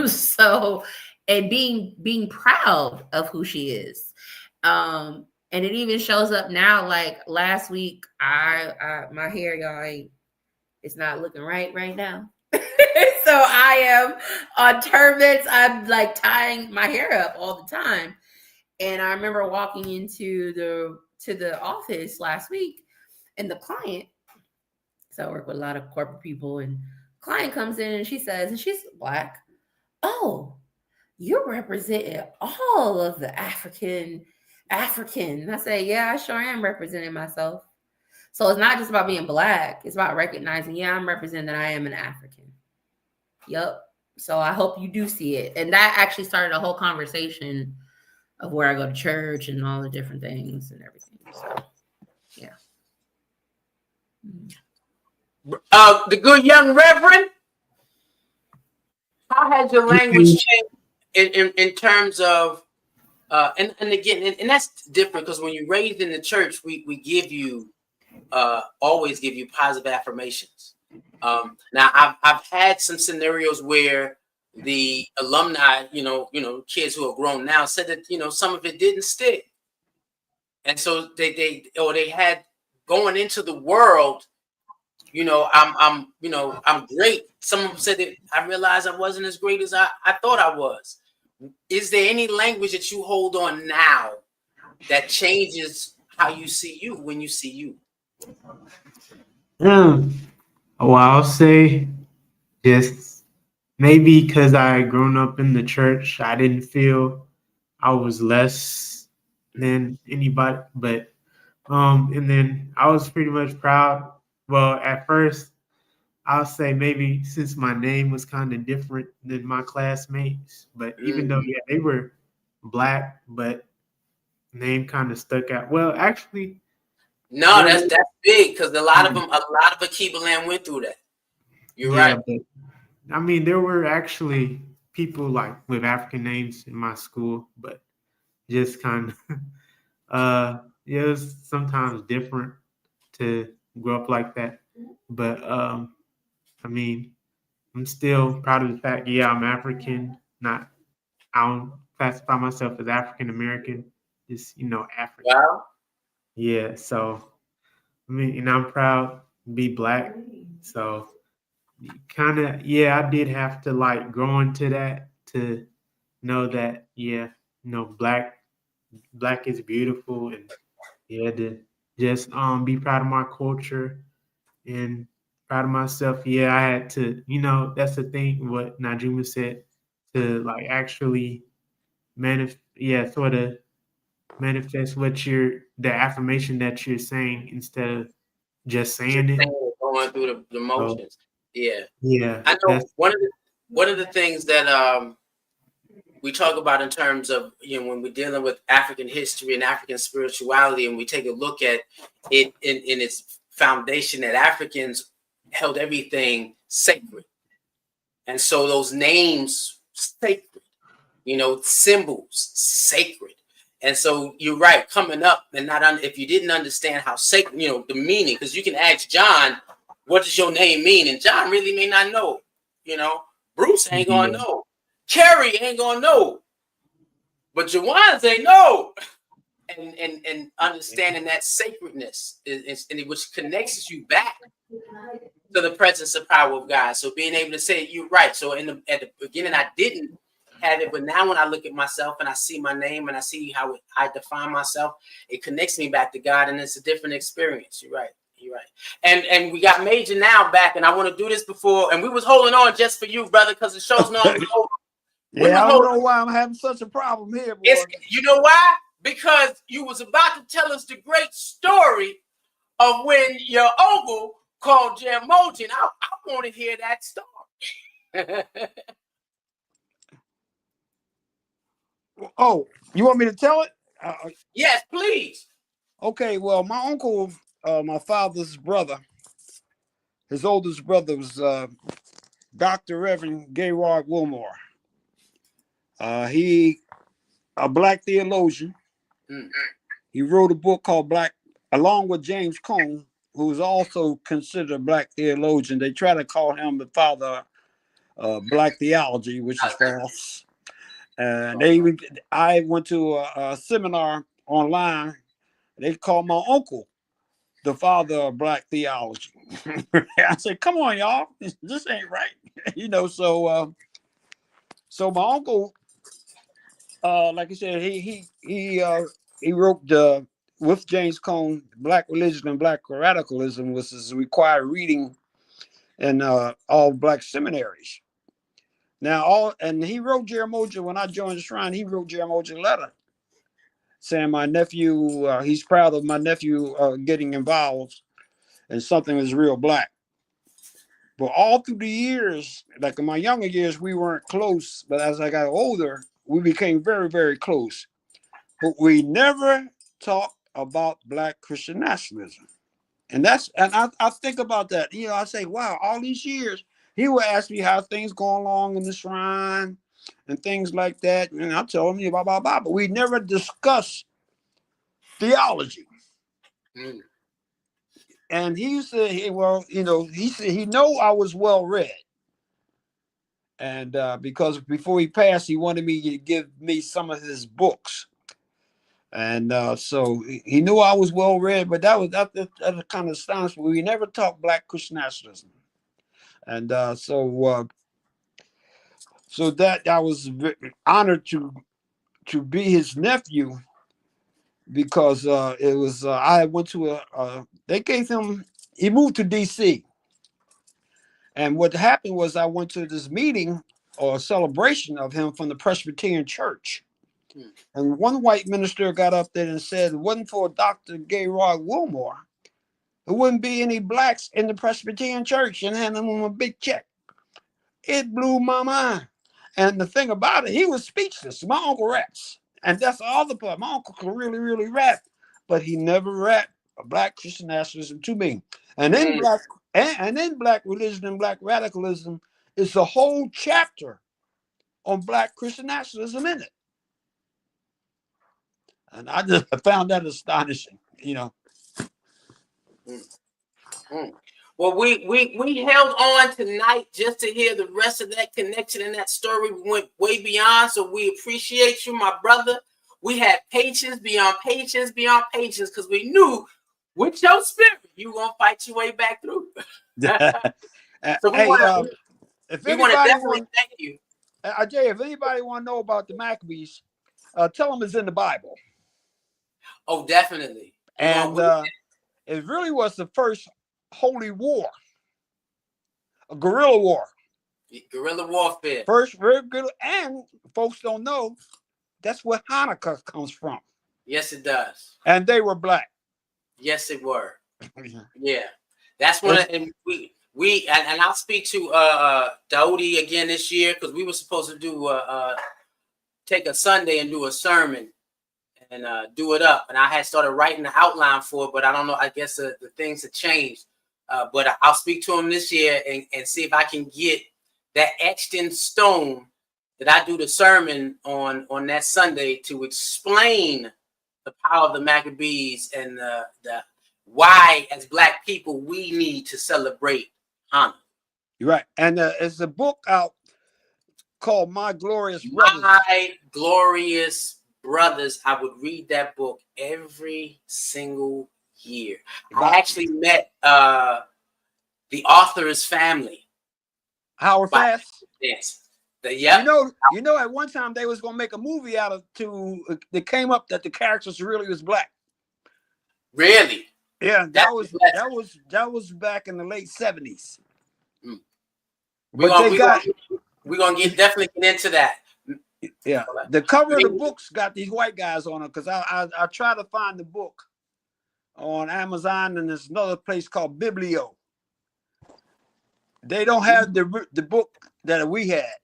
So and being proud of who she is. And it even shows up now. Like last week, I my hair, y'all, it's not looking right now. So I am on turbans. I'm like tying my hair up all the time. And I remember walking into the office last week, and the client. So I work with a lot of corporate people, and client comes in and she says, and she's Black. Oh, you're representing all of the African. And I say, yeah, I sure am representing myself. So it's not just about being Black. It's about recognizing, yeah, I'm representing that I am an African. Yep. So I hope you do see it. And that actually started a whole conversation of where I go to church and all the different things and everything. So, yeah. The good young Reverend, how has your language changed in terms of and again, and that's different because when you're raised in the church, we give you always give you positive affirmations. Now I've had some scenarios where the alumni, kids who are grown now said that some of it didn't stick, and so they had going into the world. I'm great. Some of them said that I realized I wasn't as great as I thought I was. Is there any language that you hold on now that changes how you see you when you see you? Well, I'll say just maybe because I grown up in the church, I didn't feel I was less than anybody. But and then I was pretty much proud. Well, at first, I'll say maybe since my name was kind of different than my classmates, but even though they were Black, but name kind of stuck out. Well, actually, no, that's big because a lot of Akiba Land went through that. You're right. But, I mean, there were actually people like with African names in my school, but just kind of it was sometimes different to grow up like that. But I mean, I'm still proud of the fact, I'm African. I don't classify myself as African American, just, African. Wow. Yeah, so, I mean, and I'm proud to be Black. So, kind of, I did have to, like, grow into that to know that, Black is beautiful. And, to just be proud of my culture and proud of myself. I had to, that's the thing what Najuma said, to like actually sort of manifest what the affirmation that you're saying instead of just saying it. Going through the motions. Yeah. I know one of the things that we talk about in terms of, when we're dealing with African history and African spirituality, and we take a look at it in its foundation, that Africans held everything sacred. And so those names, sacred, symbols, sacred. And so you're right, coming up and if you didn't understand how sacred, the meaning, because you can ask John, what does your name mean? And John really may not know, Bruce ain't going to know. Kerry ain't going to know. But Jawan ain't know. And understanding that sacredness which connects you back to the presence of power of God. So being able to say, you're right. So at the beginning, I didn't have it, but now when I look at myself and I see my name and I see how I define myself, it connects me back to God, and it's a different experience. You're right. And we got Major now back, and I want to do this before, and we was holding on just for you, brother, because the show's not over. We was Yeah, I don't holding. know why I'm having such a problem here, boy. You know why? Because you was about to tell us the great story of when your uncle called Jaramogi. And I want to hear that story. Oh, you want me to tell it? Yes, please. Okay, well, my uncle, my father's brother, his oldest brother was Dr. Reverend Gaylord Wilmore. He a black theologian. Mm. He wrote a book called Black, along with James Cone, who was also considered a black theologian. They try to call him the father of black theology, which is false. And I went to a seminar online. They called my uncle the father of black theology. I said, "Come on, y'all, this ain't right." So my uncle, like I said, he wrote with James Cone, Black Religion and Black Radicalism, which is required reading in all black seminaries. Now, and he wrote Jaramogi when I joined the Shrine. He wrote Jaramogi a letter saying my nephew, he's proud of my nephew getting involved in something that's real black. But all through the years, like in my younger years, we weren't close. But as I got older, we became very, very close. But we never talked about black Christian nationalism. And I think about that. I say, wow, all these years, he would ask me how things go along in the Shrine and things like that. And I tell him, blah, blah, blah. But we never discuss theology. Mm. And he said, he said he know I was well read. And because before he passed, he wanted me to give me some of his books. And so he knew I was well read, but that kind of astonishing. We never talked black Christian nationalism. And so that I was honored to be his nephew, because it was I went to they gave him, he moved to DC. And what happened was I went to this meeting or celebration of him from the Presbyterian Church. And one white minister got up there and said, it wasn't for Dr. Gaylord Wilmore, there wouldn't be any blacks in the Presbyterian Church, and handed him a big check. It blew my mind. And the thing about it, he was speechless. My uncle raps. And that's the other part. My uncle could really, really rap, but he never rapped a black Christian nationalism to me. And in black religion and black radicalism is a whole chapter on black Christian nationalism in it. And I just found that astonishing, Mm. Well, we held on tonight just to hear the rest of that connection, and that story went way beyond. So we appreciate you, my brother. We had patience beyond patience beyond patience, because we knew with your spirit you were gonna fight your way back through. So we want to definitely thank you. Jay, if anybody want to know about the Maccabees, tell them it's in the Bible. Oh, definitely. And it really was the first holy war, a guerrilla war. Guerrilla warfare. First, very good. And folks don't know that's where Hanukkah comes from. Yes, it does. And they were black. Yes, it were. Yeah, that's one. And I'll speak to Daudi again this year, because we were supposed to do take a Sunday and do a sermon and do it up. And I had started writing the outline for it, but I don't know. I guess the things have changed. But I'll speak to him this year and see if I can get that etched in stone that I do the sermon on that Sunday to explain the power of the Maccabees and the why, as black people, we need to celebrate Hanukkah. You're right. And there's a book out called My Glorious Brothers. My Glorious Brothers. I would read that book every single year. I actually met the author's family. Howard Fast? Yes. You know, at one time they was gonna make a movie out of that came up that the characters really was black. Really? Yeah, that was back in the late 70s. We're gonna definitely get into that. Yeah, the cover of the books got these white guys on it because I try to find the book on Amazon, and there's another place called Biblio. They don't have the book that we had.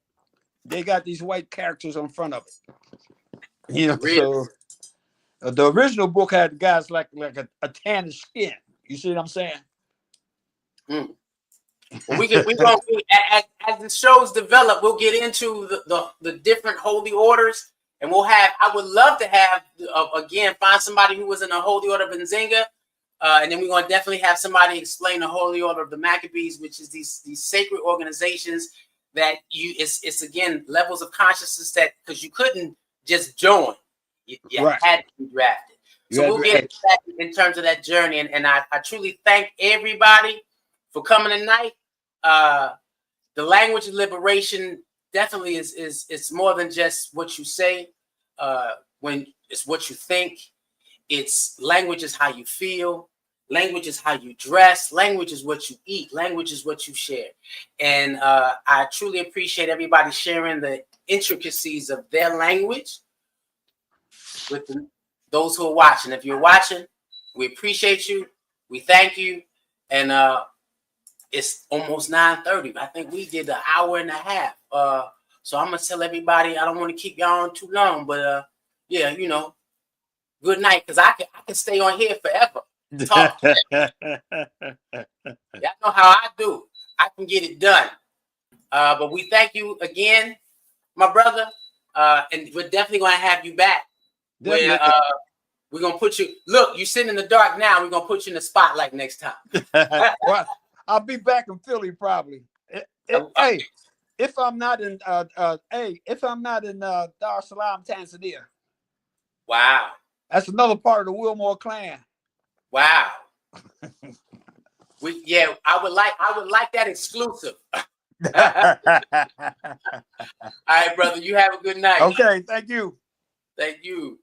They got these white characters on front of it. You know, Really? so the original book had guys like a tan skin. You see what I'm saying? Mm. Well, we gonna as the shows develop, we'll get into the different holy orders, and I would love to have again find somebody who was in the Holy Order of Benzinga, and then we're gonna definitely have somebody explain the Holy Order of the Maccabees, which is these sacred organizations that it's again levels of consciousness that because you couldn't just join, you Right. had to be drafted. So we'll get into that in terms of that journey, and I truly thank everybody for coming tonight. The language of liberation definitely is more than just what you say. When it's what you think, it's language is how you feel. Language is how you dress. Language is what you eat. Language is what you share. And I truly appreciate everybody sharing the intricacies of their language with those who are watching. If you're watching, we appreciate you. We thank you. And it's almost 9:30. I think we did an hour and a half. So I'm gonna tell everybody I don't want to keep y'all on too long, but yeah, you know, good night, because I can stay on here forever. Talk. Y'all know how I do. I can get it done. But we thank you again, my brother. And we're definitely gonna have you back. Where we're gonna put you. Look, you sitting in the dark now. We're gonna put you in the spotlight next time. Well, I'll be back in Philly probably. Hey, if I'm not in Dar es Salaam, Tanzania. Wow. That's another part of the Wilmore clan. Wow. I would like that exclusive. All right, brother. You have a good night. Okay, thank you. Thank you.